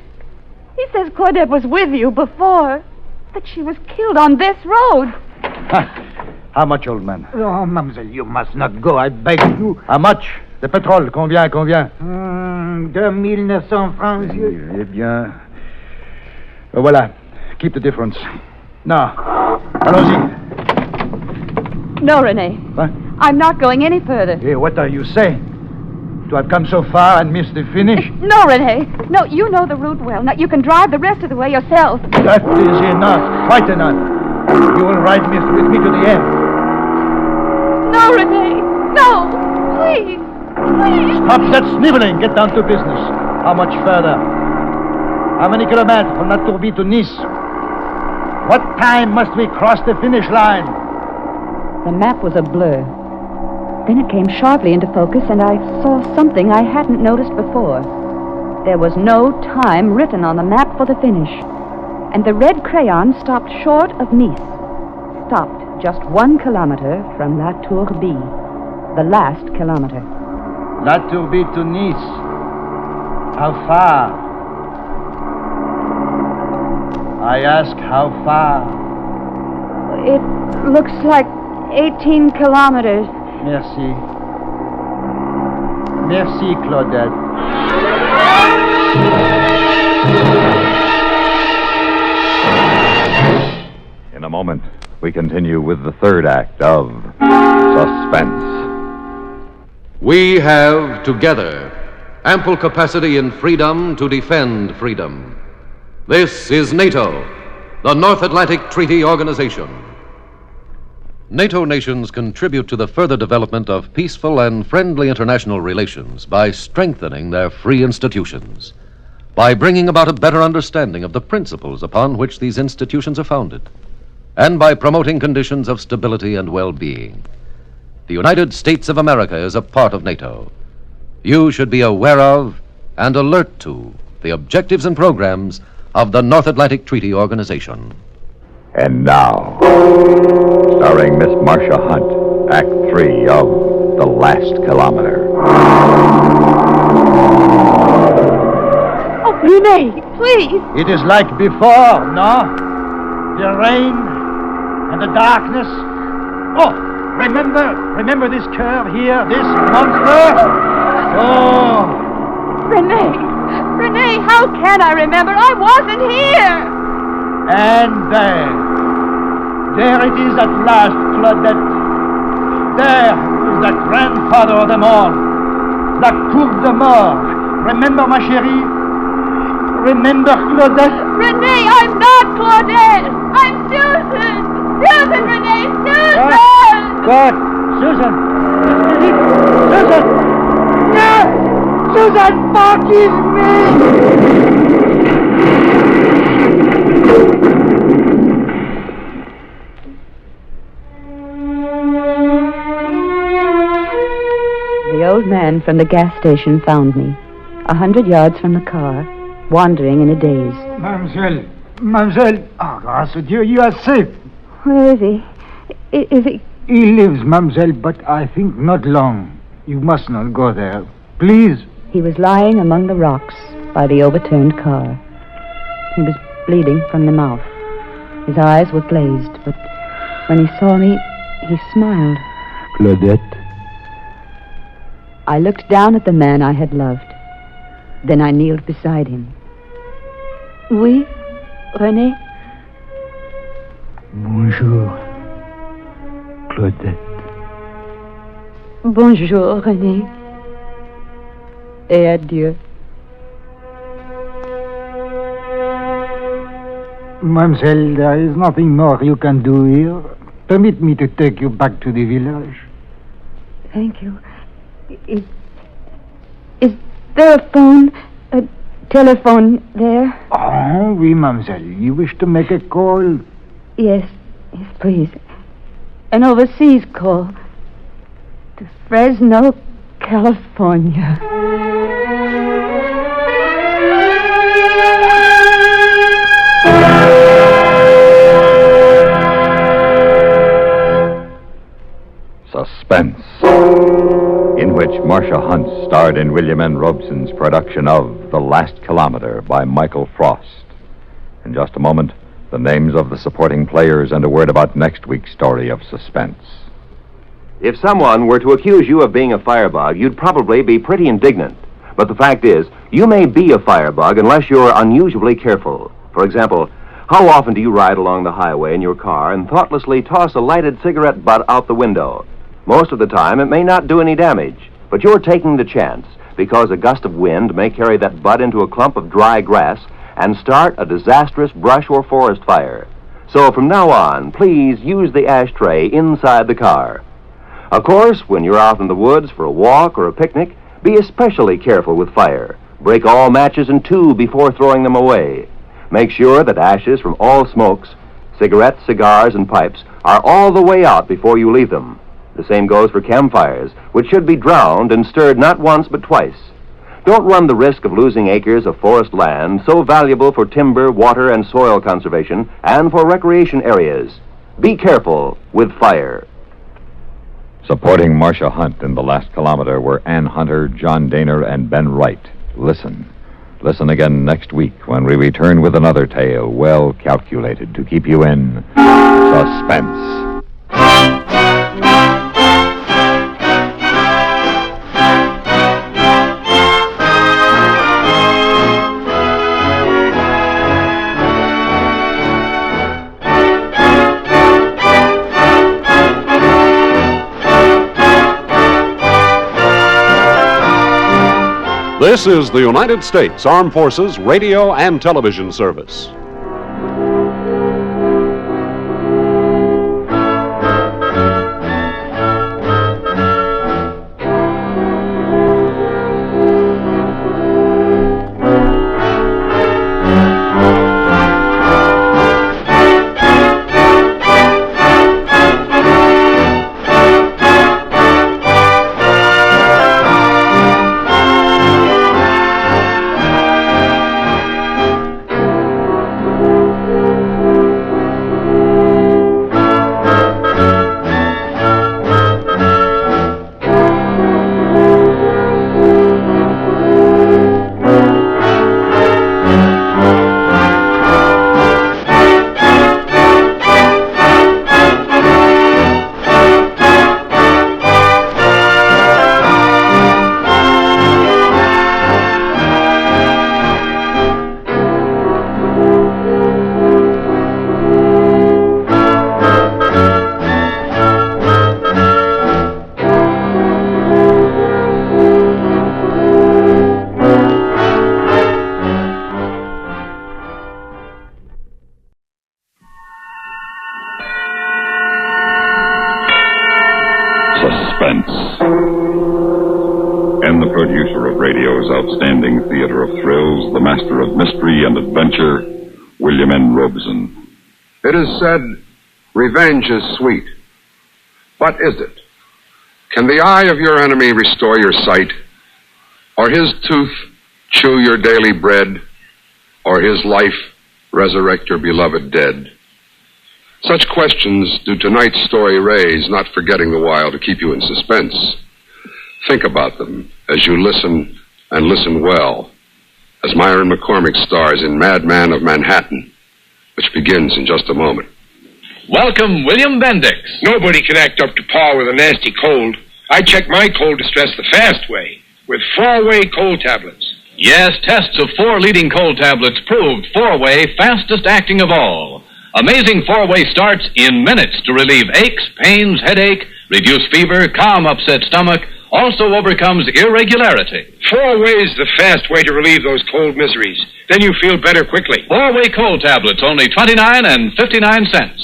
Claudette was with you before, that she was killed on this road. How much, old man? Oh, mademoiselle, you must not go, I beg you. How much? The pétrole, combien? 2900 francs, monsieur. Eh bien... Voilà. Keep the difference. Now, allons-y. No, René. What? I'm not going any further. Hey, what are you saying? To have come so far and missed the finish? No, René. No, you know the route well. Now, you can drive the rest of the way yourself. That is enough. Quite enough. You will ride with me to the end. No, René. No. Please. Please. Stop that sniveling. Get down to business. How much further? How many kilometers from La Tourbe to Nice? What time must we cross the finish line? The map was a blur. Then it came sharply into focus, and I saw something I hadn't noticed before. There was no time written on the map for the finish, and the red crayon stopped short of Nice. Stopped just 1 kilometer from La Tourbe, the last kilometer. La Tourbe to Nice. How far? I ask how far? It looks like 18 kilometers. Merci. Merci, Claudette. In a moment, we continue with the third act of Suspense. We have, together, ample capacity and freedom to defend freedom. This is NATO, the North Atlantic Treaty Organization. NATO nations contribute to the further development of peaceful and friendly international relations by strengthening their free institutions, by bringing about a better understanding of the principles upon which these institutions are founded, and by promoting conditions of stability and well-being. The United States of America is a part of NATO. You should be aware of and alert to the objectives and programs of the North Atlantic Treaty Organization. And now, starring Miss Marcia Hunt, Act 3 of The Last Kilometer. Oh, René, please. It is like before, no? The rain and the darkness. Oh, remember this curve here, this monster? Oh. René, how can I remember? I wasn't here. And there it is at last, Claudette. There is the grandfather of them all, La Courbe de Mort. Remember, ma chérie? Remember, Claudette? René, I'm not Claudette. I'm Susan. Susan, René, Susan. What? Susan? Susan! No! Susan, forgive me! old man from the gas station found me, 100 yards from the car, wandering in a daze. Mademoiselle, oh, grâce à Dieu, you are safe. Where is he? Is he... He lives, mademoiselle, but I think not long. You must not go there. Please. He was lying among the rocks by the overturned car. He was bleeding from the mouth. His eyes were glazed, but when he saw me, he smiled. Claudette. I looked down at the man I had loved. Then I kneeled beside him. Oui, René? Bonjour, Claudette. Bonjour, René. Et adieu. Mademoiselle, there is nothing more you can do here. Permit me to take you back to the village. Thank you. Is there a telephone there? Oh, oui, mademoiselle. You wish to make a call? Yes, please. An overseas call. To Fresno, California. Suspense, in which Marcia Hunt starred in William N. Robson's production of The Last Kilometer by Michael Frost. In just a moment, the names of the supporting players and a word about next week's story of Suspense. If someone were to accuse you of being a firebug, you'd probably be pretty indignant. But the fact is, you may be a firebug unless you're unusually careful. For example, how often do you ride along the highway in your car and thoughtlessly toss a lighted cigarette butt out the window? Most of the time, it may not do any damage, but you're taking the chance because a gust of wind may carry that butt into a clump of dry grass and start a disastrous brush or forest fire. So from now on, please use the ashtray inside the car. Of course, when you're out in the woods for a walk or a picnic, be especially careful with fire. Break all matches in two before throwing them away. Make sure that ashes from all smokes, cigarettes, cigars, and pipes are all the way out before you leave them. The same goes for campfires, which should be drowned and stirred not once but twice. Don't run the risk of losing acres of forest land so valuable for timber, water, and soil conservation and for recreation areas. Be careful with fire. Supporting Marcia Hunt in The Last Kilometer were Ann Hunter, John Daner, and Ben Wright. Listen. Listen again next week when we return with another tale well calculated to keep you in suspense. This is the United States Armed Forces Radio and Television Service. Suspense. And the producer of radio's outstanding theater of thrills, the master of mystery and adventure, William N. Robson. It is said, revenge is sweet. But is it? Can the eye of your enemy restore your sight? Or his tooth chew your daily bread? Or his life resurrect your beloved dead? Such questions do tonight's story raise, not forgetting the while to keep you in suspense. Think about them as you listen, and listen well, as Myron McCormick stars in Madman of Manhattan, which begins in just a moment. Welcome, William Bendix. Nobody can act up to par with a nasty cold. I check my cold distress the fast way, with 4-way cold tablets. Yes, tests of 4 leading cold tablets proved 4-way fastest acting of all. Amazing 4-way starts in minutes to relieve aches, pains, headache, reduce fever, calm upset stomach, also overcomes irregularity. 4-way's the fast way to relieve those cold miseries. Then you feel better quickly. 4-way cold tablets, only 29 and 59 cents.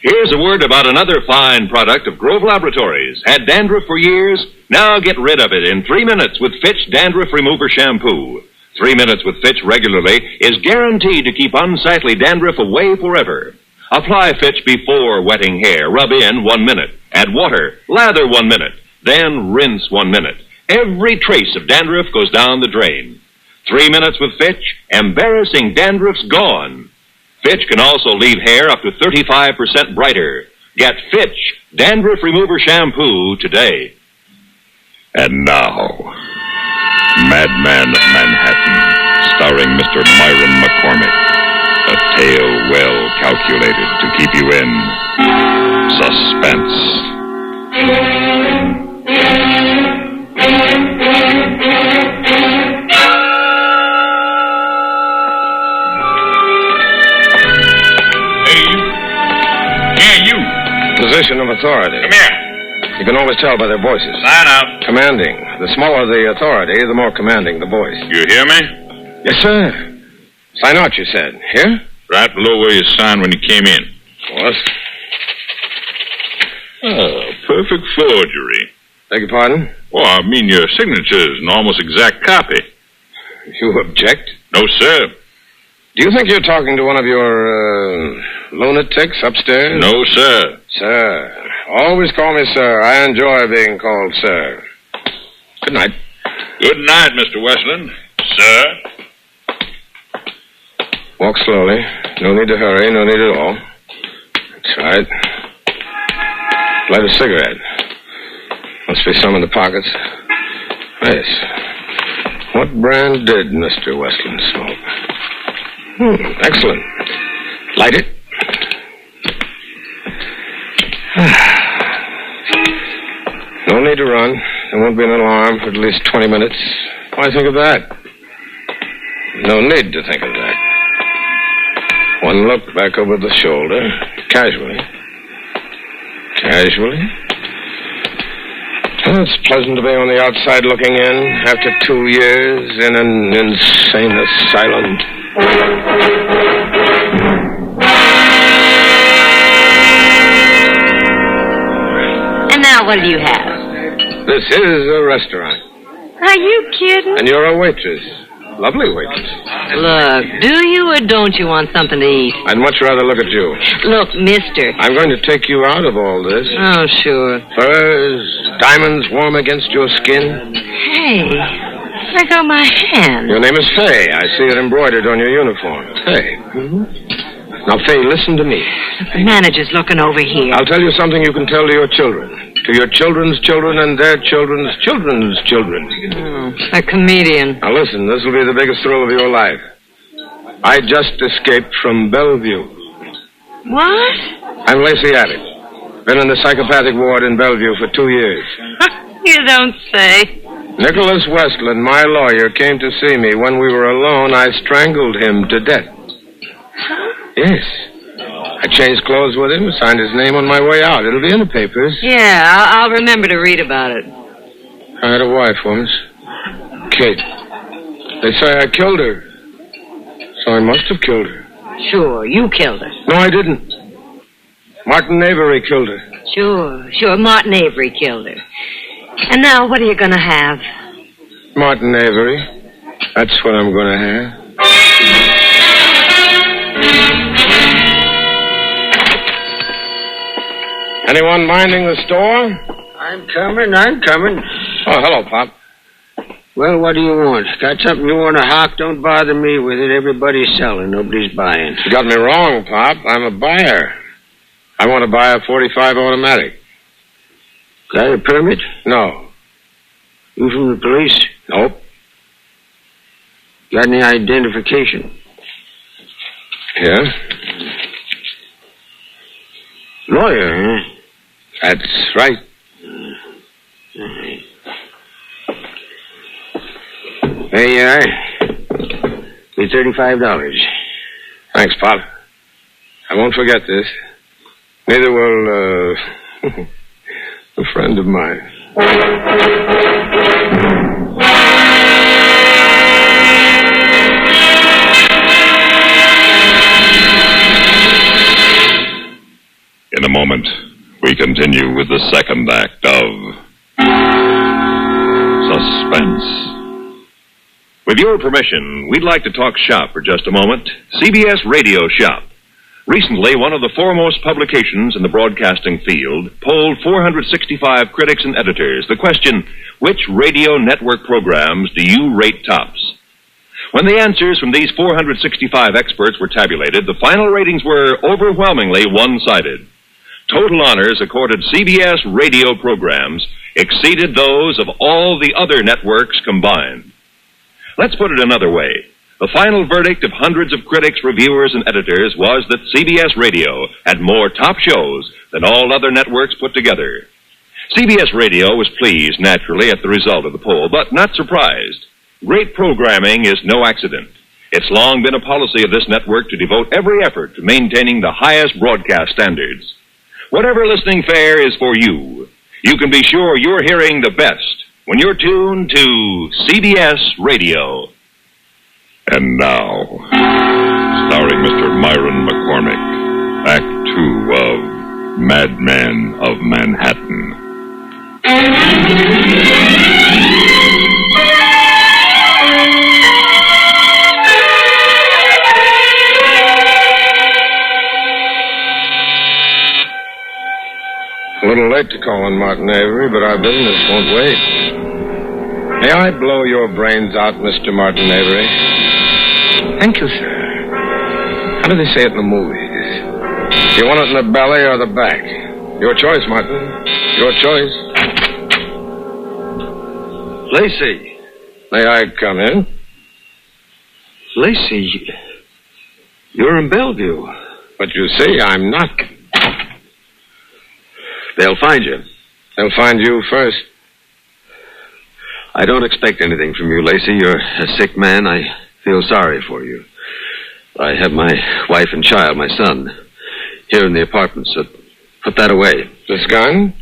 Here's a word about another fine product of Grove Laboratories. Had dandruff for years? Now get rid of it in 3 minutes with Fitch Dandruff Remover Shampoo. 3 minutes with Fitch regularly is guaranteed to keep unsightly dandruff away forever. Apply Fitch before wetting hair. Rub in 1 minute. Add water. Lather 1 minute. Then rinse 1 minute. Every trace of dandruff goes down the drain. 3 minutes with Fitch, embarrassing dandruff's gone. Fitch can also leave hair up to 35% brighter. Get Fitch Dandruff Remover Shampoo today. And now, Madman of Manhattan, starring Mr. Myron McCormick. A tale well calculated to keep you in suspense. Position of authority. Come here. You can always tell by their voices. Sign out. Commanding. The smaller the authority, the more commanding the voice. You hear me? Yes, sir. Sign out, you said. Here? Right below where you signed when you came in. What? Oh, perfect forgery. Beg your pardon? Oh, I mean your signature is an almost exact copy. You object? No, sir. Do you think you're talking to one of your, lunatics upstairs? No, sir. Sir. Always call me sir. I enjoy being called sir. Good night. Good night, Mr. Westland. Sir. Walk slowly. No need to hurry. No need at all. That's right. Light a cigarette. Must be some in the pockets. Yes. What brand did Mr. Westland smoke? Excellent. Light it. No need to run. There won't be an alarm for at least 20 minutes. Why think of that? No need to think of that. One look back over the shoulder, casually. Casually. Well, it's pleasant to be on the outside looking in after 2 years in an insane asylum. And now what do you have? This is a restaurant. Are you kidding? And you're a waitress. Lovely waitress. Look, do you or don't you want something to eat? I'd much rather look at you. Look, mister. I'm going to take you out of all this. Oh, sure. Furs, diamonds warm against your skin. Hey, let go my hand. Your name is Fay. I see it embroidered on your uniform. Fay. Mm-hmm. Now, Fay, listen to me. The manager's looking over here. I'll tell you something you can tell to your children. To your children's children and their children's children's children. Oh, a comedian. Now, listen, this will be the biggest thrill of your life. I just escaped from Bellevue. What? I'm Lacey Abbott. Been in the psychopathic ward in Bellevue for 2 years. You don't say. Nicholas Westland, my lawyer, came to see me. When we were alone, I strangled him to death. Yes. I changed clothes with him, signed his name on my way out. It'll be in the papers. Yeah, I'll remember to read about it. I had a wife once. Kate. They say I killed her. So I must have killed her. Sure, you killed her. No, I didn't. Martin Avery killed her. Sure, Martin Avery killed her. And now, what are you going to have? Martin Avery. That's what I'm going to have. Anyone minding the store? I'm coming. Oh, hello, Pop. Well, what do you want? Got something you want to hawk? Don't bother me with it. Everybody's selling. Nobody's buying. You got me wrong, Pop. I'm a buyer. I want to buy a .45 automatic. Got a permit? No. You from the police? Nope. Got any identification? Yeah? Lawyer, huh? That's right. There you are. Be $35. Thanks, Pop. I won't forget this. Neither will, a friend of mine. In a moment, we continue with the second act of Suspense. With your permission, we'd like to talk shop for just a moment. CBS Radio Shop. Recently, one of the foremost publications in the broadcasting field polled 465 critics and editors the question, which radio network programs do you rate tops? When the answers from these 465 experts were tabulated, the final ratings were overwhelmingly one-sided. Total honors accorded CBS radio programs exceeded those of all the other networks combined. Let's put it another way. The final verdict of hundreds of critics, reviewers, and editors was that CBS Radio had more top shows than all other networks put together. CBS Radio was pleased, naturally, at the result of the poll, but not surprised. Great programming is no accident. It's long been a policy of this network to devote every effort to maintaining the highest broadcast standards. Whatever listening fare is for you, you can be sure you're hearing the best when you're tuned to CBS Radio. And now, starring Mr. Myron McCormick, Act 2 of Madman of Manhattan. A little late to call on Martin Avery, but our business won't wait. May I blow your brains out, Mr. Martin Avery? Thank you, sir. How do they say it in the movies? Do you want it in the belly or the back? Your choice, Martin. Your choice. Lacey. May I come in? Lacey, you're in Bellevue. But you see, I'm not. They'll find you. They'll find you first. I don't expect anything from you, Lacey. You're a sick man. I feel sorry for you. I have my wife and child, my son, here in the apartment, so put that away. This gun?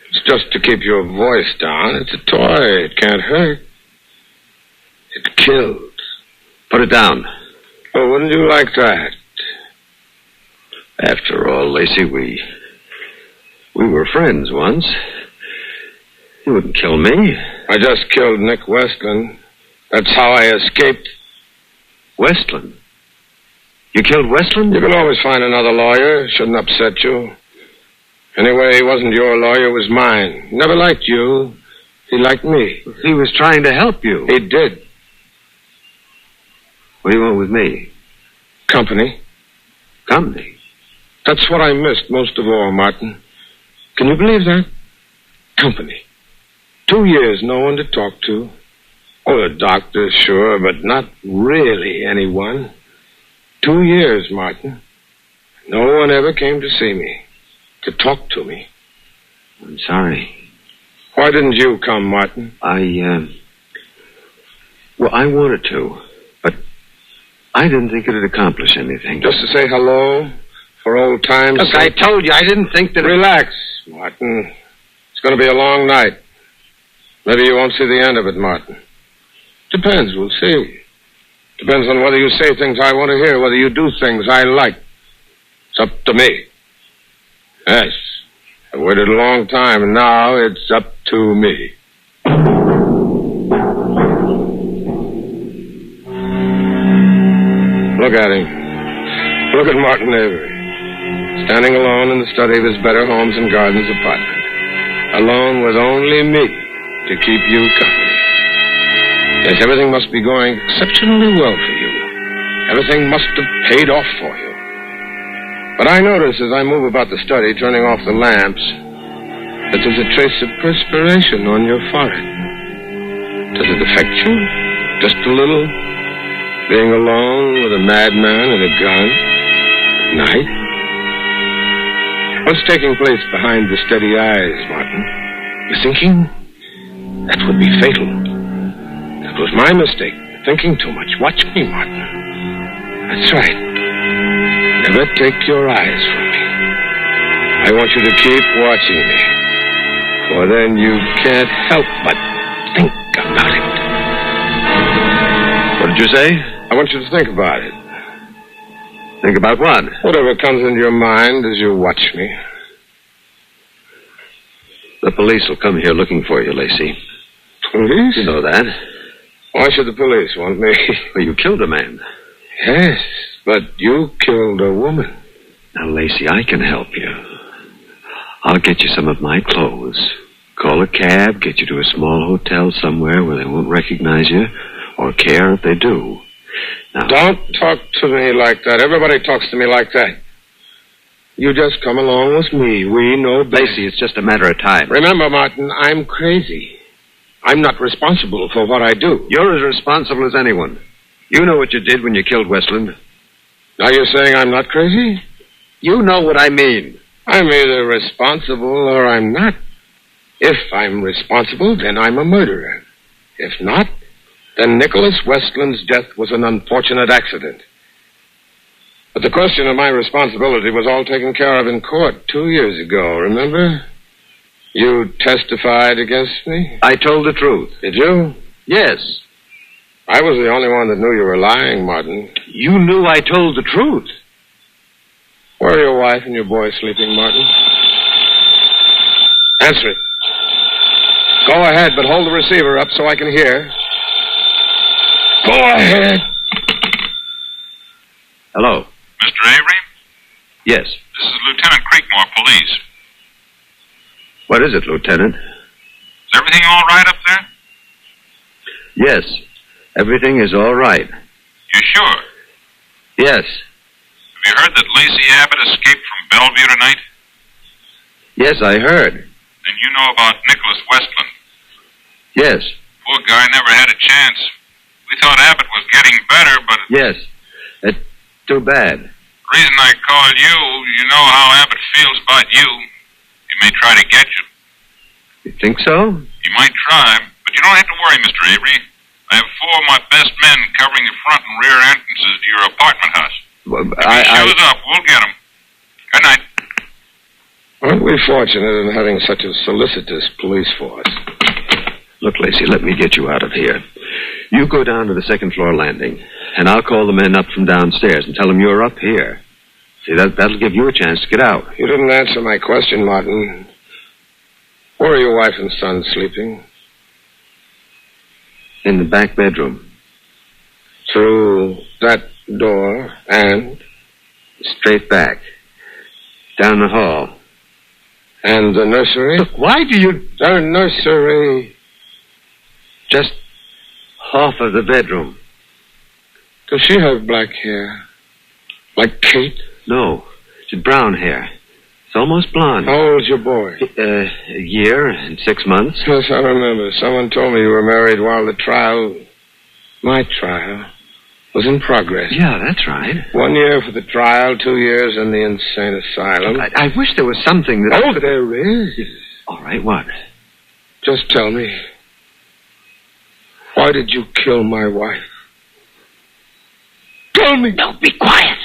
It's just to keep your voice down. It's a toy. It can't hurt. It kills. Put it down. Oh, wouldn't you like that? After all, Lacey, we were friends once. You wouldn't kill me. I just killed Nick Westland. That's how I escaped. Westland? You killed Westland? You can always find another lawyer. Shouldn't upset you. Anyway, he wasn't your lawyer, it was mine. Never liked you. He liked me. He was trying to help you. He did. What do you want with me? Company. Company? That's what I missed most of all, Martin. Can you believe that? Company. 2 years, no one to talk to. Oh, a doctor, sure, but not really anyone. 2 years, Martin. No one ever came to see me, to talk to me. I'm sorry. Why didn't you come, Martin? Well, I wanted to, but I didn't think it'd accomplish anything. Just to say hello, for old times' Look, sake. I told you, I didn't think that... Relax, Martin. It's going to be a long night. Maybe you won't see the end of it, Martin. Depends, we'll see. Depends on whether you say things I want to hear, whether you do things I like. It's up to me. Yes. I waited a long time, and now it's up to me. Look at him. Look at Martin Avery. Standing alone in the study of his Better Homes and Gardens apartment. alone with only me to keep you company. Yes, everything must be going exceptionally well for you. Everything must have paid off for you. But I notice as I move about the study, turning off the lamps, that there's a trace of perspiration on your forehead. Does it affect you? Just a little? Being alone with a madman and a gun at night? What's taking place behind the steady eyes, Martin? You're thinking? That would be fatal. That was my mistake, thinking too much. Watch me, Martin. That's right. Never take your eyes from me. I want you to keep watching me, for then you can't help but think about it. What did you say? I want you to think about it. Think about what? Whatever comes into your mind as you watch me. The police will come here looking for you, Lacey. Police? You know that. Why should the police want me? Well, you killed a man. Yes, but you killed a woman. Now, Lacey, I can help you. I'll get you some of my clothes. Call a cab, get you to a small hotel somewhere where they won't recognize you or care if they do. Now, don't talk to me like that. Everybody talks to me like that. You just come along with me. We know best. Lacey, it's just a matter of time. Remember, Martin, I'm crazy. I'm not responsible for what I do. You're as responsible as anyone. You know what you did when you killed Westland. Now you're saying I'm not crazy? You know what I mean. I'm either responsible or I'm not. If I'm responsible, then I'm a murderer. If not, then Nicholas Westland's death was an unfortunate accident. But the question of my responsibility was all taken care of in court 2 years ago, remember? You testified against me? I told the truth. Did you? Yes. I was the only one that knew you were lying, Martin. You knew I told the truth. Where are your wife and your boy sleeping, Martin? Answer it. Go ahead, but hold the receiver up so I can hear. Go ahead. Hello. Mr. Avery? Yes. This is Lieutenant Creekmore, police. What is it, Lieutenant? Is everything all right up there? Yes. Everything is all right. You sure? Yes. Have you heard that Lacey Abbott escaped from Bellevue tonight? Yes, I heard. Then you know about Nicholas Westland. Yes. Poor guy never had a chance. We thought Abbott was getting better, but... Yes. It's too bad. The reason I called you know how Abbott feels about you. He may try to get you. You think so? He might try, but you don't have to worry, Mr. Avery. I have 4 of my best men covering the front and rear entrances to your apartment house. Well, if he shows up, we'll get him. Good night. Aren't we fortunate in having such a solicitous police force? Look, Lacey, let me get you out of here. You go down to the second floor landing, and I'll call the men up from downstairs and tell them you're up here. See, that'll give you a chance to get out. You didn't answer my question, Martin. Where are your wife and son sleeping? In the back bedroom. Through that door and? Straight back. Down the hall. And the nursery? Look, why do you... The nursery. Just half of the bedroom. Does she have black hair? Like Kate? No. She's brown hair. It's almost blonde. How old's your boy? A year and 6 months. Yes, I remember. Someone told me you were married while the trial, my trial, was in progress. Yeah, that's right. 1 year for the trial, 2 years in the insane asylum. I wish there was something that... Oh, there is. All right, what? Just tell me. Why did you kill my wife? Tell me. Don't be quiet.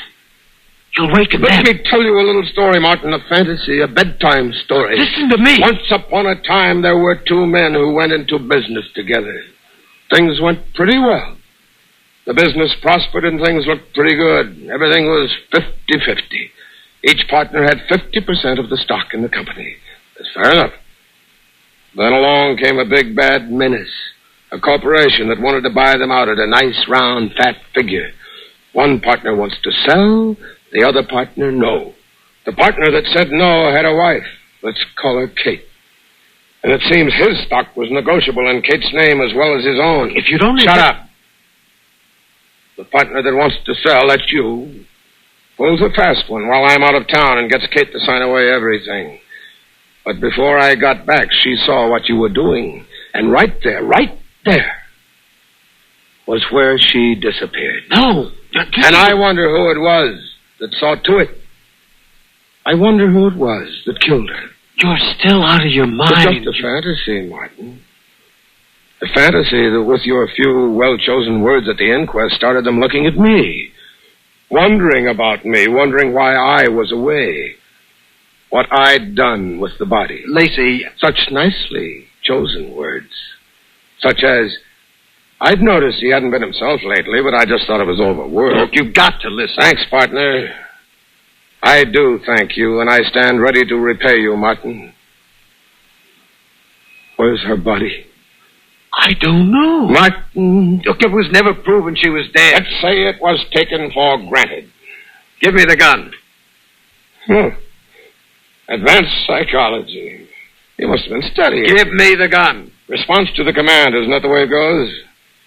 You'll wake them. Let me tell you a little story, Martin, a fantasy, a bedtime story. Listen to me. Once upon a time, there were 2 men who went into business together. Things went pretty well. The business prospered and things looked pretty good. Everything was 50-50. Each partner had 50% of the stock in the company. That's fair enough. Then along came a big bad menace, a corporation that wanted to buy them out at a nice round fat figure. One partner wants to sell, the other partner no. The partner that said no had a wife. Let's call her Kate. And it seems his stock was negotiable in Kate's name as well as his own. If you'd only... Shut up. The partner that wants to sell, that's you, pulls a fast one while I'm out of town and gets Kate to sign away everything. But before I got back, she saw what you were doing. And right there, was where she disappeared. No. And I wonder who it was that saw to it. I wonder who it was that killed her. You're still out of your mind. It's just a fantasy, Martin. A fantasy that with your few well-chosen words at the inquest started them looking at me. Wondering about me, wondering why I was away. What I'd done with the body. Lacey. Such nicely chosen words. Such as, I'd noticed he hadn't been himself lately, but I just thought it was overworked. Look, you've got to listen. Thanks, partner. I do thank you, and I stand ready to repay you, Martin. Where's her body? I don't know. Martin. Look, it was never proven she was dead. Let's say it was taken for granted. Give me the gun. Advanced psychology. You must have been studying. Give me the gun. Response to the command, isn't that the way it goes?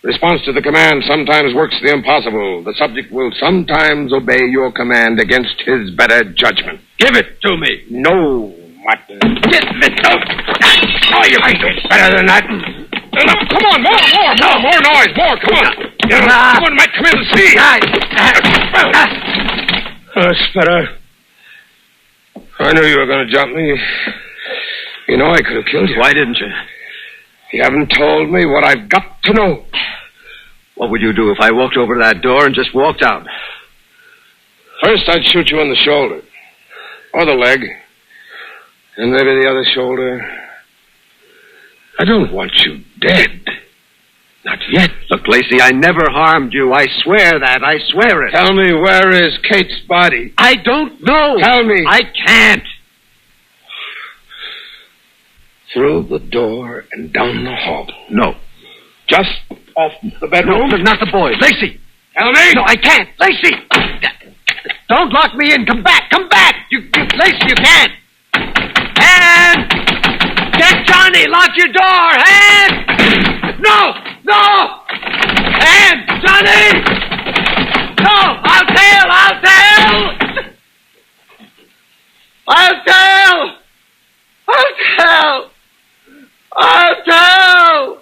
Response to the command sometimes works the impossible. The subject will sometimes obey your command against his better judgment. Give it to me. No, Martin. Give it. No, you can do better than that. Come on, more noise, more, come on. Someone might come in and see. That's better. I knew you were going to jump me. You know I could have killed you. Why didn't you? You haven't told me what I've got to know. What would you do if I walked over to that door and just walked out? First, I'd shoot you in the shoulder. Or the leg. And maybe the other shoulder. I don't want you dead. Not yet. Look, Lacey, I never harmed you. I swear that. I swear it. Tell me, where is Kate's body? I don't know. Tell me. I can't. Through the door and down the hall. No. Just off the bedroom? No, not the boys. Lacey! Tell me! No, I can't. Lacey! Don't lock me in. Come back. Come back! Lacey, you can't. Hand! Get Johnny! Lock your door! Hand! No! No! Hand! Johnny! No! I'll tell! I'll tell! I'll tell! I'll tell! I'll tell!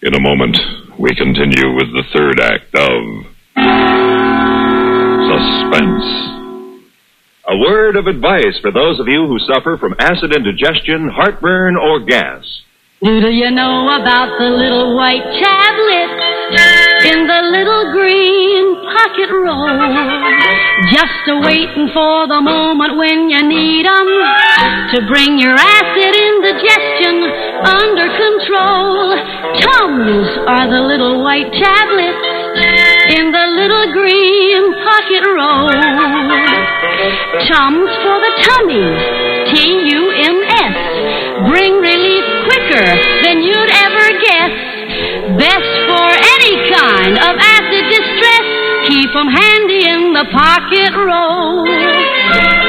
In a moment, we continue with the third act of Suspense. A word of advice for those of you who suffer from acid indigestion, heartburn, or gas. Do you know about the little white tablets in the little green pocket roll? Just a-waiting for the moment when you need 'em to bring your acid indigestion under control. Tums are the little white tablets in the little green pocket roll. Tums for the tummies, T-U-M-S. Bring relief quicker than you'd ever guess. Best for any kind of acid distress. Keep 'em handy in the pocket roll.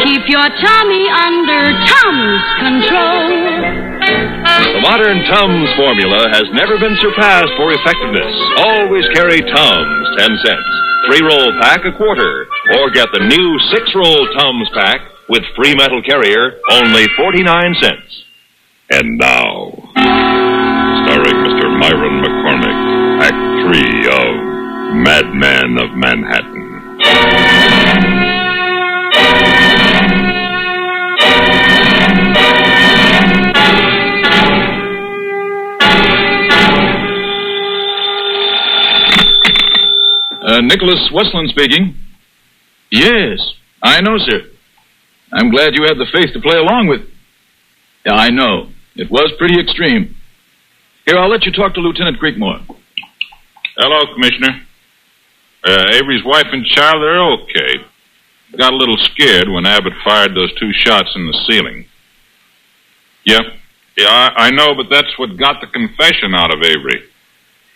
Keep your tummy under Tums control. The modern Tums formula has never been surpassed for effectiveness. Always carry Tums, 10 cents. 3-roll pack, a quarter. Or get the new 6-roll Tums pack with free metal carrier, only 49 cents. And now, starring Mr. Myron McCormick, Act 3 of Madman of Manhattan. Nicholas Westland speaking. Yes, I know, sir. I'm glad you had the faith to play along with. Yeah, I know. It was pretty extreme. Here, I'll let you talk to Lieutenant Creekmore. Hello, Commissioner. Avery's wife and child, they're okay. Got a little scared when Abbott fired those 2 shots in the ceiling. Yep. Yeah, I know, but that's what got the confession out of Avery.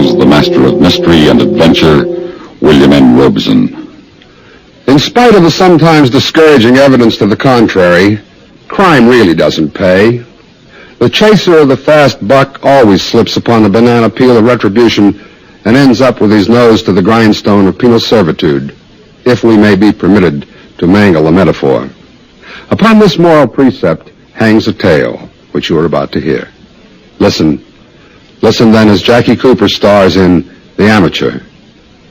introduces the master of mystery and adventure, William N. Robeson. In spite of the sometimes discouraging evidence to the contrary, crime really doesn't pay. The chaser of the fast buck always slips upon the banana peel of retribution and ends up with his nose to the grindstone of penal servitude, if we may be permitted to mangle a metaphor. Upon this moral precept hangs a tale, which you are about to hear. Listen then as Jackie Cooper stars in The Amateur,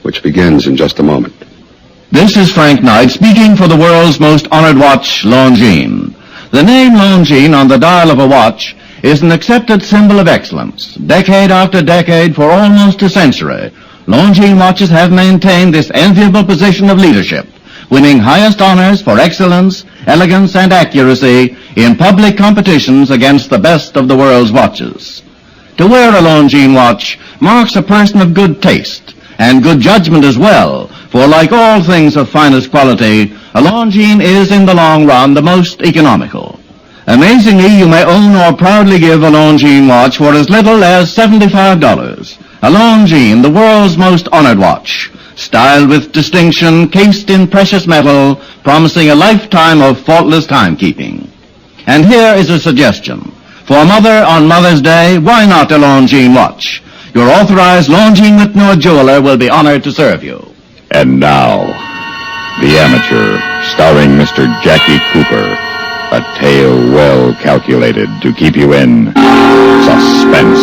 which begins in just a moment. This is Frank Knight speaking for the world's most honored watch, Longines. The name Longines on the dial of a watch is an accepted symbol of excellence. Decade after decade, for almost a century, Longines watches have maintained this enviable position of leadership, winning highest honors for excellence, elegance, and accuracy in public competitions against the best of the world's watches. To wear a Longines watch marks a person of good taste and good judgment as well, for like all things of finest quality, a Longines is in the long run the most economical. Amazingly, you may own or proudly give a Longines watch for as little as $75. A Longines, the world's most honored watch, styled with distinction, cased in precious metal, promising a lifetime of faultless timekeeping. And here is a suggestion. For Mother on Mother's Day, why not a Longines watch? Your authorized Longines Whitney jeweler will be honored to serve you. And now, The Amateur, starring Mr. Jackie Cooper. A tale well calculated to keep you in suspense.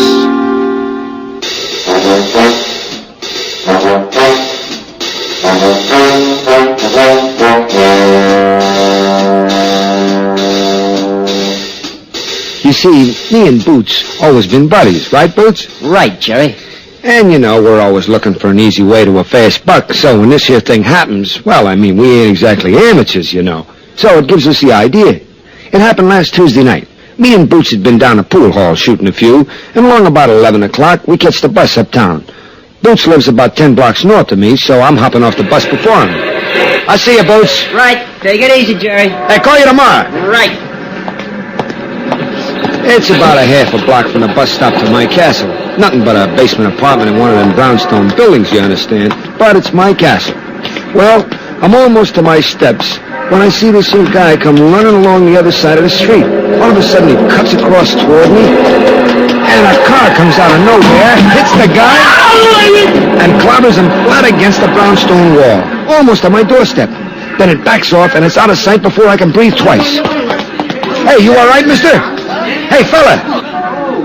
You see, me and Boots always been buddies, right, Boots? Right, Jerry. And, you know, we're always looking for an easy way to a fast buck, so when this here thing happens, well, I mean, we ain't exactly amateurs, you know. So it gives us the idea. It happened last Tuesday night. Me and Boots had been down to pool hall shooting a few, and along about 11 o'clock, we catch the bus uptown. Boots lives about 10 blocks north of me, so I'm hopping off the bus before him. I'll see you, Boots. Right. Take it easy, Jerry. Hey, call you tomorrow. Right. It's about a half a block from the bus stop to my castle. Nothing but a basement apartment in one of them brownstone buildings, you understand. But it's my castle. Well, I'm almost to my steps when I see this little guy come running along the other side of the street. All of a sudden, he cuts across toward me, and a car comes out of nowhere, hits the guy, and clobbers him flat against the brownstone wall, almost on my doorstep. Then it backs off, and it's out of sight before I can breathe twice. Hey, you all right, mister? Hey, fella.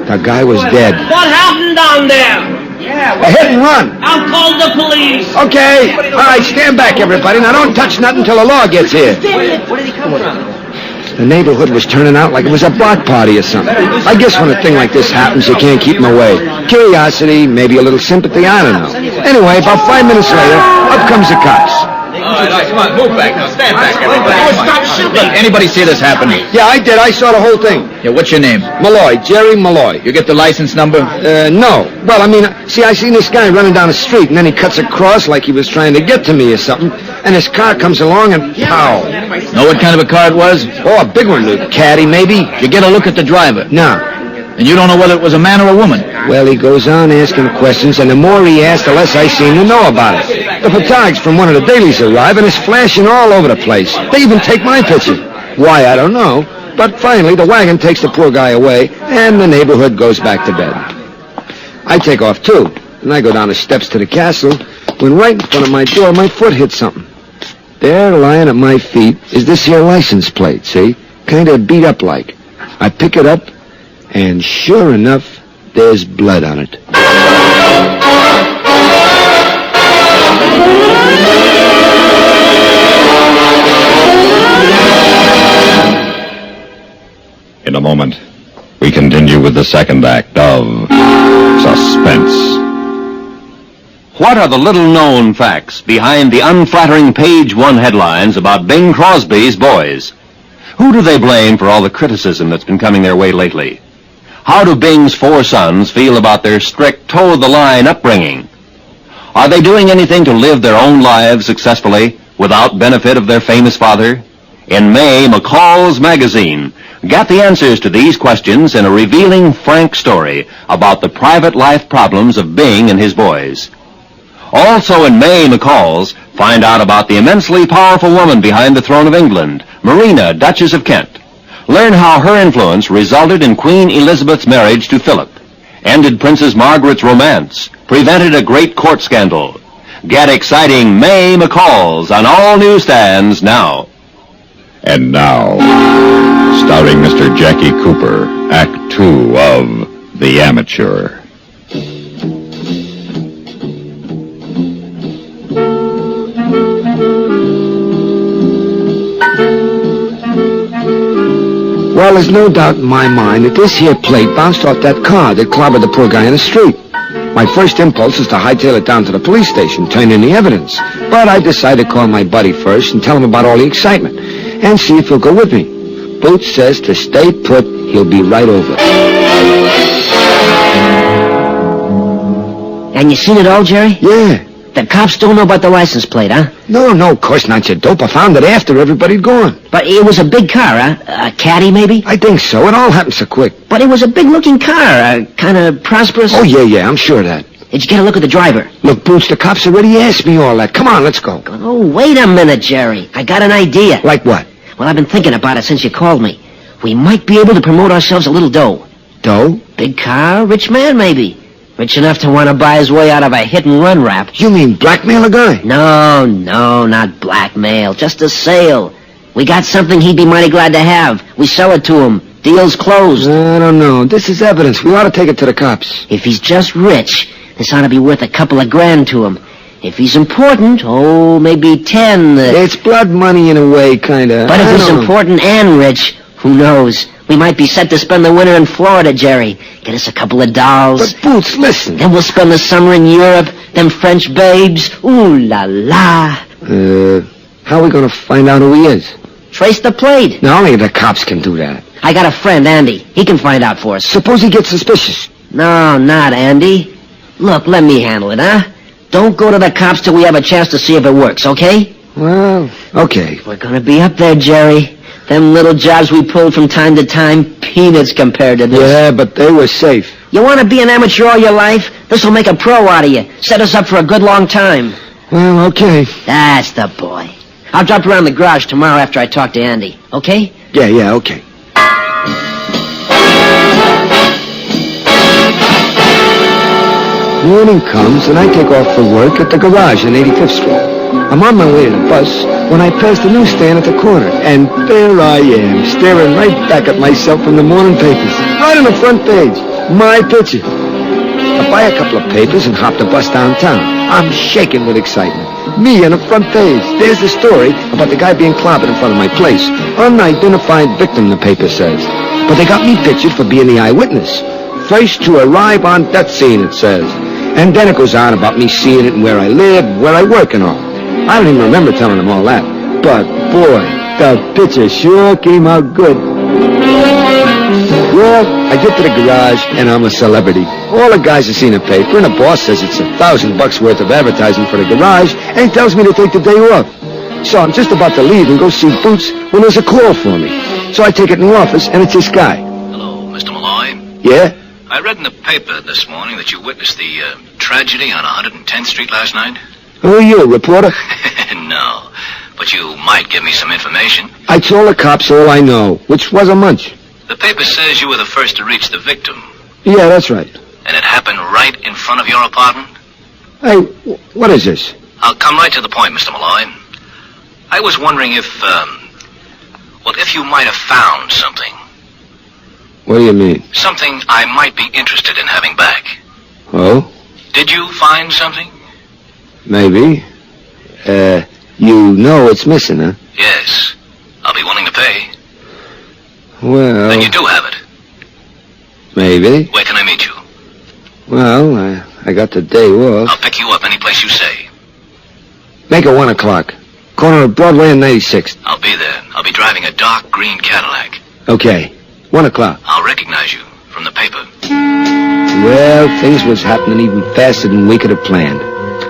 The guy was dead. What happened down there? A hit and run. I'll call the police. Okay. All right, stand back, everybody. Now, don't touch nothing until the law gets here. Where did he come from? The neighborhood was turning out like it was a block party or something. I guess when a thing like this happens, you can't keep them away. Curiosity, maybe a little sympathy, I don't know. Anyway, about 5 minutes later, up comes the cops. All right, come on, move back now. Stand back, everybody. Oh, stop shooting. Look, anybody see this happen? Yeah, I did. I saw the whole thing. Yeah, what's your name? Malloy, Jerry Malloy. You get the license number? No. Well, I mean, see, I seen this guy running down the street, and then he cuts across like he was trying to get to me or something, and his car comes along and pow. Know what kind of a car it was? Oh, a big one, a caddy, maybe. You get a look at the driver? No. And you don't know whether it was a man or a woman? Well, he goes on asking questions, and the more he asks, the less I seem to know about it. The photographs from one of the dailies arrive, and it's flashing all over the place. They even take my picture. Why, I don't know. But finally, the wagon takes the poor guy away, and the neighborhood goes back to bed. I take off, too, and I go down the steps to the castle, when right in front of my door, my foot hits something. There, lying at my feet, is this here license plate, see? Kind of beat up like. I pick it up, and sure enough, there's blood on it. In a moment, we continue with the second act of Suspense. What are the little-known facts behind the unflattering page one headlines about Bing Crosby's boys? Who do they blame for all the criticism that's been coming their way lately? How do Bing's 4 sons feel about their strict toe-of-the-line upbringing? Are they doing anything to live their own lives successfully without benefit of their famous father? in May McCall's magazine. Get the answers to these questions in a revealing, frank story about the private life problems of Bing and his boys. Also in May McCall's, find out about the immensely powerful woman behind the throne of England, Marina, Duchess of Kent. Learn how her influence resulted in Queen Elizabeth's marriage to Philip, ended Princess Margaret's romance, prevented a great court scandal. Get exciting May McCall's on all newsstands now. And now, starring Mr. Jackie Cooper, Act 2 of The Amateur. Well, there's no doubt in my mind that this here plate bounced off that car that clobbered the poor guy in the street. My first impulse is to hightail it down to the police station, turn in the evidence. But I decided to call my buddy first and tell him about all the excitement, and see if he'll go with me. Boots says to stay put, he'll be right over. And you seen it all, Jerry? Yeah. The cops don't know about the license plate, huh? No, of course not, you dope. I found it after everybody'd gone. But it was a big car, huh? A caddy, maybe? I think so. It all happened so quick. But it was a big-looking car, kind of prosperous. Oh, yeah, I'm sure of that. Did you get a look at the driver? Look, Boots, the cops already asked me all that. Come on, let's go. Oh, wait a minute, Jerry. I got an idea. Like what? Well, I've been thinking about it since you called me. We might be able to promote ourselves a little dough. Dough? Big car, rich man, maybe. Rich enough to want to buy his way out of a hit-and-run rap. You mean blackmail a guy? No, not blackmail. Just a sale. We got something he'd be mighty glad to have. We sell it to him. Deal's closed. I don't know. This is evidence. We ought to take it to the cops. If he's just rich, this ought to be worth a couple of grand to him. If he's important, maybe 10. It's blood money in a way, kind of. But if he's important and rich, who knows? We might be set to spend the winter in Florida, Jerry. Get us a couple of dolls. But, Boots, listen. Then we'll spend the summer in Europe. Them French babes. Ooh la la. How are we going to find out who he is? Trace the plate. No, only the cops can do that. I got a friend, Andy. He can find out for us. Suppose he gets suspicious. No, not Andy. Look, let me handle it, huh? Don't go to the cops till we have a chance to see if it works, okay? Well, okay. We're gonna be up there, Jerry. Them little jobs we pulled from time to time, peanuts compared to this. Yeah, but they were safe. You want to be an amateur all your life? This'll make a pro out of you. Set us up for a good long time. Well, okay. That's the boy. I'll drop around the garage tomorrow after I talk to Andy, okay? Yeah, okay. Morning comes, and I take off for work at the garage on 85th Street. I'm on my way to the bus when I pass the newsstand at the corner, and there I am, staring right back at myself from the morning papers. Right on the front page, my picture. I buy a couple of papers and hop the bus downtown. I'm shaking with excitement. Me on the front page. There's the story about the guy being clobbered in front of my place. Unidentified victim, the paper says. But they got me pictured for being the eyewitness. First to arrive on death scene, it says. And then it goes on about me seeing it and where I live, where I work and all. I don't even remember telling them all that. But, boy, the picture sure came out good. Well, I get to the garage, and I'm a celebrity. All the guys have seen the paper, and the boss says it's $1,000 worth of advertising for the garage, and he tells me to take the day off. So I'm just about to leave and go see Boots when there's a call for me. So I take it in the office, and it's this guy. Hello, Mr. Malloy. Yeah? I read in the paper this morning that you witnessed the tragedy on 110th Street last night. Who are you, a reporter? No, but you might give me some information. I told the cops all I know, which wasn't much. The paper says you were the first to reach the victim. Yeah, that's right. And it happened right in front of your apartment? Hey, what is this? I'll come right to the point, Mr. Malloy. I was wondering if you might have found something. What do you mean? Something I might be interested in having back. Oh? Did you find something? Maybe. You know it's missing, huh? Yes. I'll be willing to pay. Well... Then you do have it. Maybe. Where can I meet you? Well, I got the day off. I'll pick you up any place you say. Make it 1 o'clock. Corner of Broadway and 96th. I'll be there. I'll be driving a dark green Cadillac. Okay. 1 o'clock. I'll recognize you from the paper. Well, things was happening even faster than we could have planned.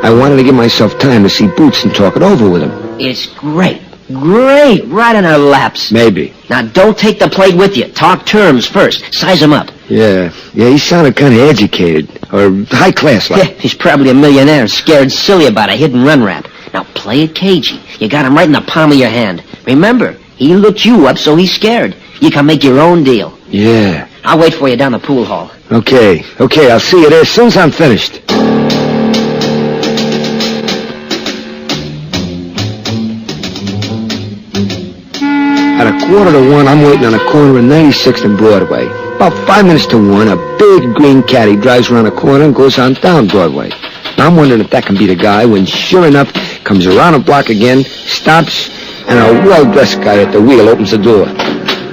I wanted to give myself time to see Boots and talk it over with him. It's great. Great, right in our laps. Maybe. Now, don't take the plate with you. Talk terms first. Size him up. Yeah, he sounded kind of educated. Or high class, like. He's probably a millionaire, scared silly about a hit-and-run rap. Now, play it cagey. You got him right in the palm of your hand. Remember, he looked you up, so he's scared. You can make your own deal. Yeah. I'll wait for you down the pool hall. Okay, I'll see you there as soon as I'm finished. At 1:45, I'm waiting on the corner of 96th and Broadway. About 5 minutes to 1, a big green caddy drives around the corner and goes on down Broadway. Now, I'm wondering if that can be the guy when, sure enough, comes around the block again, stops, and a well-dressed guy at the wheel opens the door.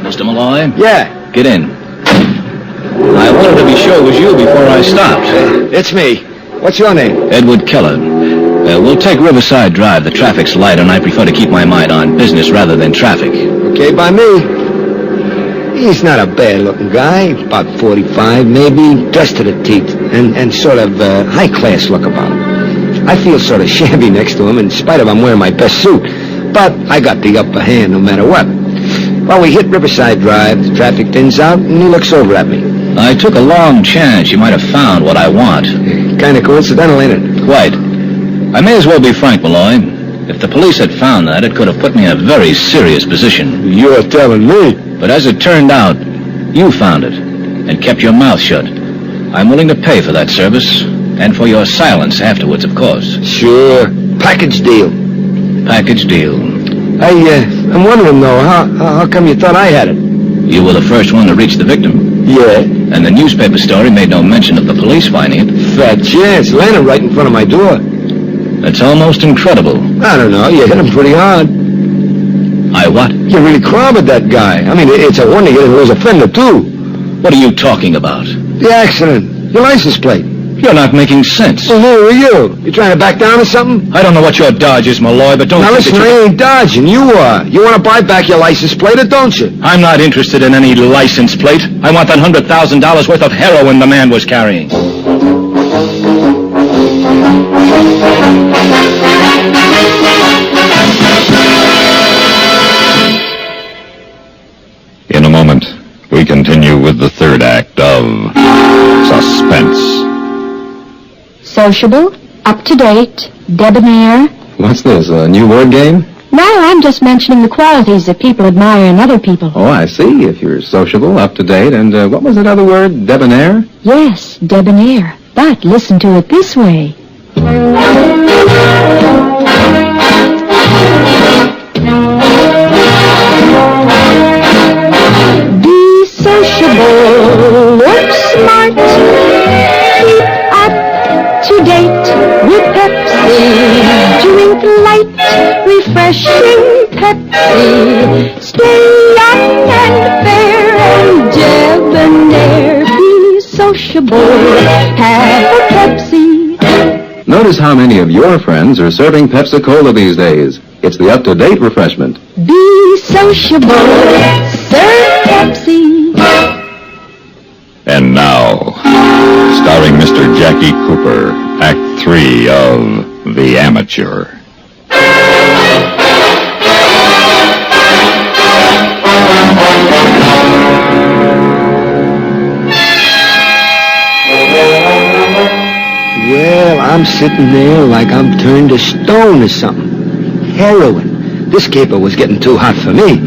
Mr. Malloy? Yeah. Get in. I wanted to be sure it was you before I stopped. It's me. What's your name? Edward Keller. We'll take Riverside Drive. The traffic's light, and I prefer to keep my mind on business rather than traffic. Okay, by me. He's not a bad-looking guy. About 45, maybe. Dressed to the teeth. And sort of high-class look about him. I feel sort of shabby next to him, in spite of I'm wearing my best suit. But I got the upper hand no matter what. Well, we hit Riverside Drive, the traffic thins out, and he looks over at me. I took a long chance you might have found what I want. Kind of coincidental, ain't it? Quite. I may as well be frank, Malloy. If the police had found that, it could have put me in a very serious position. You're telling me. But as it turned out, you found it, and kept your mouth shut. I'm willing to pay for that service, and for your silence afterwards, of course. Sure. Package deal. Package deal. I'm wondering, though, how come you thought I had it? You were the first one to reach the victim. Yeah. And the newspaper story made no mention of the police finding it. Fat chance. Landed right in front of my door. That's almost incredible. I don't know. You hit him pretty hard. I what? You really clobbered that guy. I mean, it's a wonder you didn't lose a fender, too. What are you talking about? The accident. Your license plate. You're not making sense. Well, who are you? You trying to back down or something? I don't know what your dodge is, Malloy, but don't... Now listen, I ain't dodging. You are. You want to buy back your license plate, or don't you? I'm not interested in any license plate. I want that $100,000 worth of heroin the man was carrying. In a moment, we continue with the third act of Suspense. Sociable, up-to-date, debonair. What's this, a new word game? No, I'm just mentioning the qualities that people admire in other people. Oh, I see. If you're sociable, up-to-date, and what was that other word, debonair? Yes, debonair. But listen to it this way. Be sociable, look smart, keep up-to-date with Pepsi. Drink light, refreshing Pepsi. Stay young and fair and debonair. Be sociable, have a Pepsi. Notice how many of your friends are serving Pepsi-Cola these days. It's the up-to-date refreshment. Be sociable, serve Pepsi. And now, starring Mr. Jackie Cooper, Act 3 of The Amateur. Well, I'm sitting there like I'm turned to stone or something. Heroin. This caper was getting too hot for me.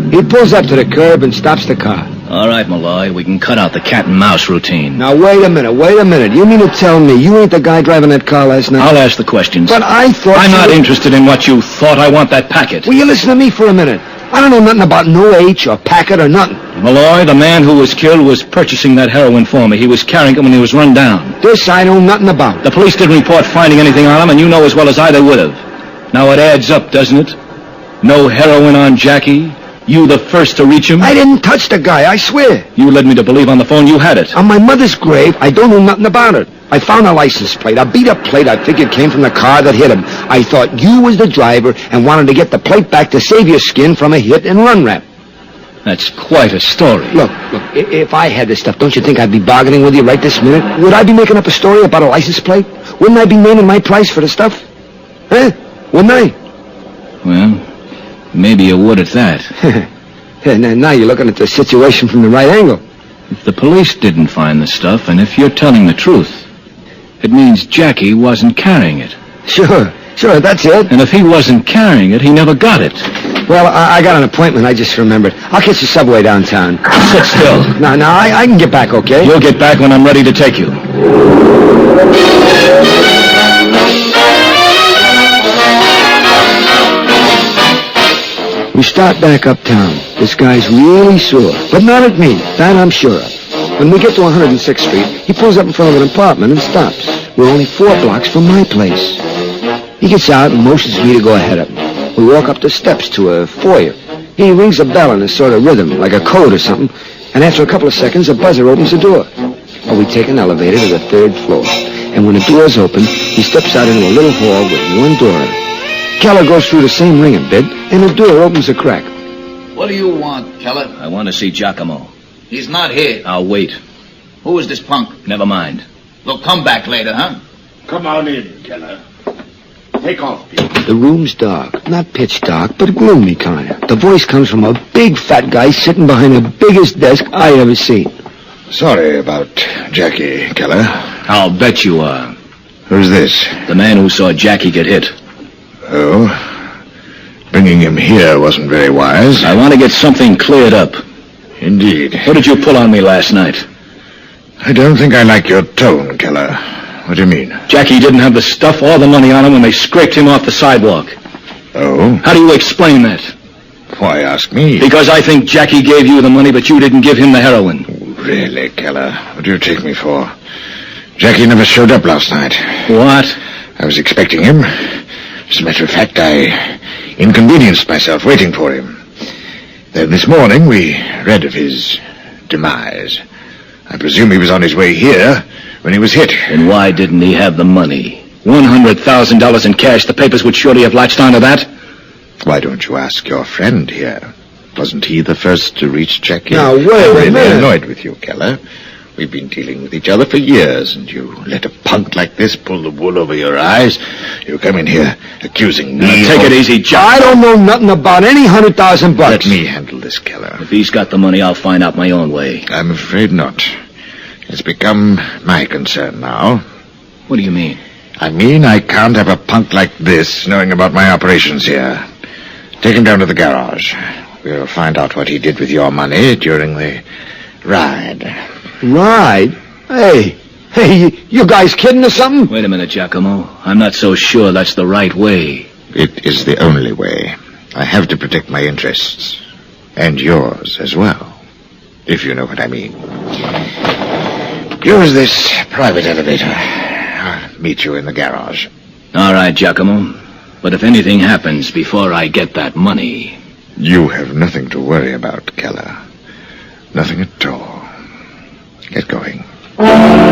He pulls up to the curb and stops the car. All right, Malloy, we can cut out the cat and mouse routine. Now, wait a minute. You mean to tell me you ain't the guy driving that car last night? I'll ask the questions. But I thought I'm not interested in what you thought. I want that packet. Will you listen to me for a minute? I don't know nothing about no H or packet or nothing. Malloy, the man who was killed was purchasing that heroin for me. He was carrying it when he was run down. This I know nothing about. The police didn't report finding anything on him, and you know as well as I they would have. Now it adds up, doesn't it? No heroin on Jackie. You the first to reach him? I didn't touch the guy, I swear. You led me to believe on the phone you had it. On my mother's grave, I don't know nothing about it. I found a license plate, a beat-up plate I figured came from the car that hit him. I thought you was the driver and wanted to get the plate back to save your skin from a hit-and-run rap. That's quite a story. Look, if I had this stuff, don't you think I'd be bargaining with you right this minute? Would I be making up a story about a license plate? Wouldn't I be naming my price for the stuff? Huh? Wouldn't I? Well, Maybe you would at that. And now you're looking at the situation from the right angle. If the police didn't find the stuff, and if you're telling the truth, it means Jackie wasn't carrying it. Sure, that's it. And if he wasn't carrying it, he never got it. Well, I got an appointment, I just remembered. I'll catch the subway downtown. Sit still. No, I can get back, okay? You'll get back when I'm ready to take you. We start back uptown. This guy's really sore, but not at me. That I'm sure of. When we get to 106th Street, he pulls up in front of an apartment and stops. We're only 4 blocks from my place. He gets out and motions me to go ahead of him. We walk up the steps to a foyer. He rings a bell in a sort of rhythm, like a code or something, and after a couple of seconds, a buzzer opens the door. Well, we take an elevator to the 3rd floor, and when the door's open, he steps out into a little hall with one door in it. Keller goes through the same ringing bit, and the door opens a crack. What do you want, Keller? I want to see Giacomo. He's not here. I'll wait. Who is this punk? Never mind. We'll come back later, huh? Come on in, Keller. Take off, Pete. The room's dark. Not pitch dark, but gloomy kind of. The voice comes from a big fat guy sitting behind the biggest desk I ever seen. Sorry about Jackie, Keller. I'll bet you are. Who's this? The man who saw Jackie get hit. Oh? Bringing him here wasn't very wise. I want to get something cleared up. Indeed. What did you pull on me last night? I don't think I like your tone, Keller. What do you mean? Jackie didn't have the stuff or the money on him when they scraped him off the sidewalk. Oh? How do you explain that? Why ask me? Because I think Jackie gave you the money, but you didn't give him the heroin. Really, Keller? What do you take me for? Jackie never showed up last night. What? I was expecting him. As a matter of fact, I inconvenienced myself waiting for him. Then this morning we read of his demise. I presume he was on his way here when he was hit. And why didn't he have the money? $100,000 in cash. The papers would surely have latched onto that. Why don't you ask your friend here? Wasn't he the first to reach Jackie? Now, wait I'm a really minute. annoyed with you, Keller. We've been dealing with each other for years, and you let a punk like this pull the wool over your eyes. You come in here accusing me. Now, take it easy, Jack. I don't know nothing about any $100,000. Let me handle this, Keller. If he's got the money, I'll find out my own way. I'm afraid not. It's become my concern now. What do you mean? I mean I can't have a punk like this knowing about my operations here. Take him down to the garage. We'll find out what he did with your money during the ride. Ride? Hey, you guys kidding or something? Wait a minute, Giacomo. I'm not so sure that's the right way. It is the only way. I have to protect my interests. And yours as well. If you know what I mean. Use this private elevator. I'll meet you in the garage. All right, Giacomo. But if anything happens before I get that money... You have nothing to worry about, Keller. Nothing at all. Get going. Well,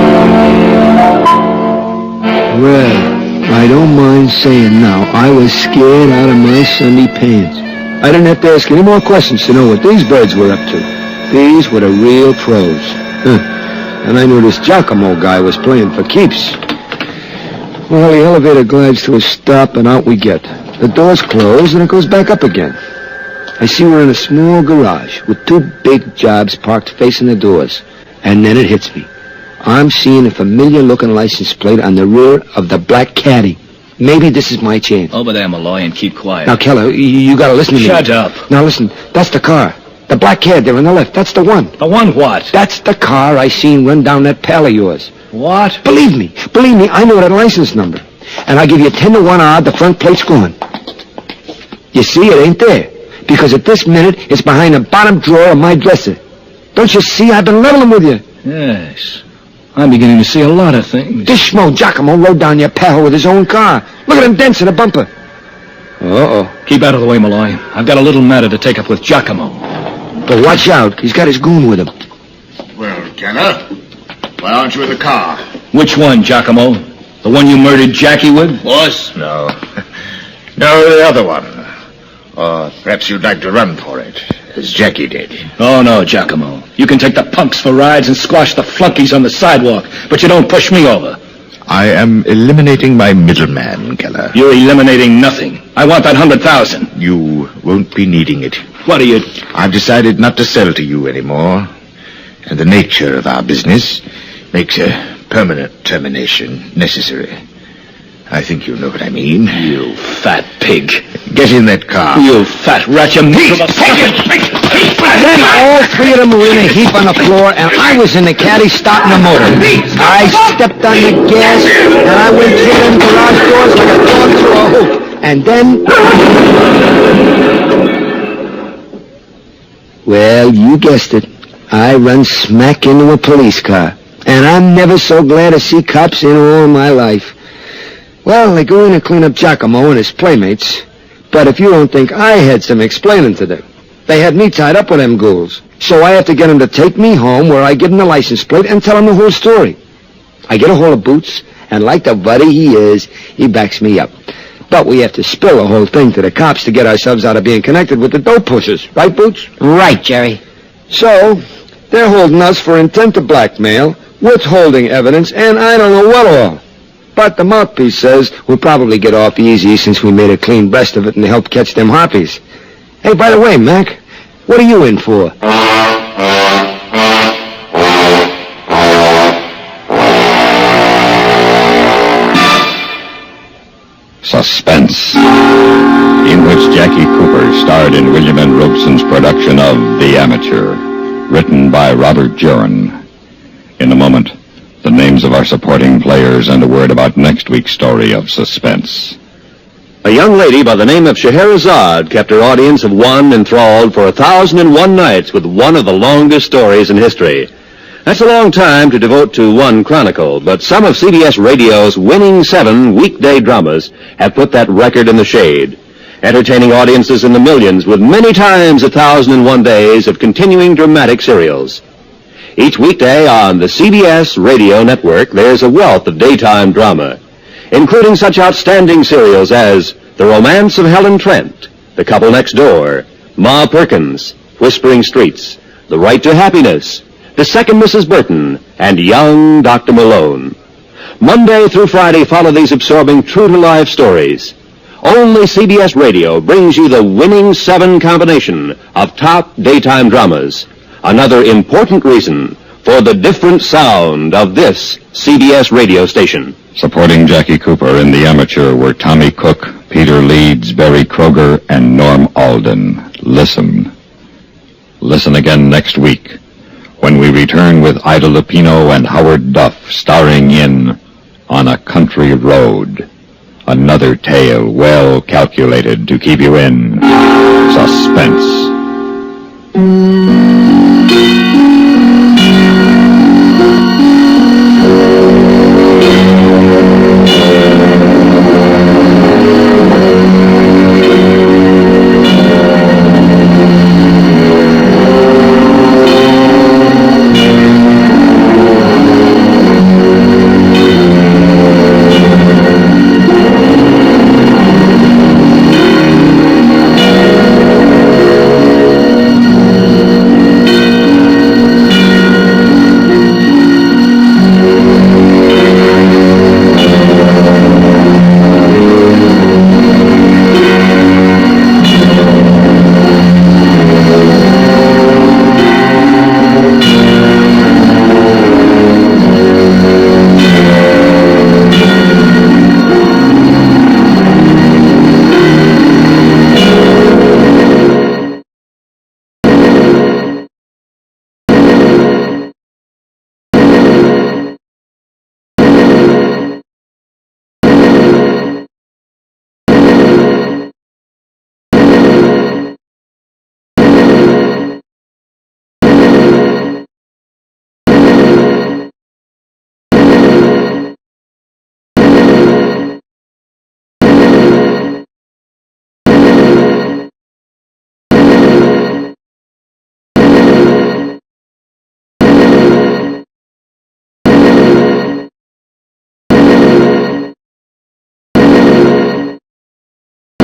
I don't mind saying now, I was scared out of my Sunday pants. I didn't have to ask any more questions to know what these birds were up to. These were the real pros. And I knew this Giacomo guy was playing for keeps. Well, the elevator glides to a stop, and out we get. The doors close, and it goes back up again. I see we're in a small garage with 2 big jobs parked facing the doors. And then it hits me. I'm seeing a familiar-looking license plate on the rear of the black caddy. Maybe this is my chance. Over there, Malloy, and keep quiet. Now, Keller, you gotta listen to me. Shut up. Now, listen, that's the car. The black cad there on the left, that's the one. The one what? That's the car I seen run down that pal of yours. What? Believe me, I know that license number. And I give you 10 to 1 odd the front plate's gone. You see, it ain't there. Because at this minute, it's behind the bottom drawer of my dresser. Don't you see? I've been leveling with you. Yes. I'm beginning to see a lot of things. This schmo Giacomo rode down your pal with his own car. Look at them dents in the bumper. Uh-oh. Keep out of the way, Malloy. I've got a little matter to take up with Giacomo. But watch out. He's got his goon with him. Well, Keller, why aren't you in the car? Which one, Giacomo? The one you murdered Jackie with? Boss? No. No, the other one. Or perhaps you'd like to run for it, as Jackie did. Oh, no, Giacomo. You can take the punks for rides and squash the flunkies on the sidewalk, but you don't push me over. I am eliminating my middleman, Keller. You're eliminating nothing. I want that 100,000. You won't be needing it. What are you... I've decided not to sell to you anymore. And the nature of our business makes a permanent termination necessary. I think you know what I mean. You fat pig. Get in that car. You fat rat, you meat. Then all three of them were in a heap on the floor, and I was in the caddy starting the motor. I stepped on the gas, and I went through them garage doors like a dog through a hoop. And then... Well, you guessed it. I run smack into a police car. And I'm never so glad to see cops in all my life. Well, they go in and clean up Giacomo and his playmates. But if you don't think I had some explaining to do. They had me tied up with them ghouls. So I have to get them to take me home where I give them the license plate and tell them the whole story. I get a hold of Boots, and like the buddy he is, he backs me up. But we have to spill the whole thing to the cops to get ourselves out of being connected with the dope pushers. Right, Boots? Right, Jerry. So, they're holding us for intent to blackmail, withholding evidence, and I don't know what all. But the mouthpiece says we'll probably get off easy since we made a clean breast of it and helped catch them harpies. Hey, by the way, Mac, what are you in for? Suspense, in which Jackie Cooper starred in William N. Robeson's production of The Amateur, written by Robert Jurin. In a moment, the names of our supporting players and a word about next week's story of Suspense. A young lady by the name of Scheherazade kept her audience of one enthralled for 1,001 nights with one of the longest stories in history. That's a long time to devote to one chronicle, but some of CBS Radio's winning 7 weekday dramas have put that record in the shade, entertaining audiences in the millions with many times 1,001 days of continuing dramatic serials. Each weekday on the CBS Radio Network, there's a wealth of daytime drama, including such outstanding serials as The Romance of Helen Trent, The Couple Next Door, Ma Perkins, Whispering Streets, The Right to Happiness, The Second Mrs. Burton, and Young Dr. Malone. Monday through Friday, follow these absorbing, true-to-life stories. Only CBS Radio brings you the winning 7 combination of top daytime dramas. Another important reason for the different sound of this CBS radio station. Supporting Jackie Cooper in The Amateur were Tommy Cook, Peter Leeds, Barry Kroger, and Norm Alden. Listen. Listen again next week, when we return with Ida Lupino and Howard Duff starring in On a Country Road. Another tale well calculated to keep you in suspense.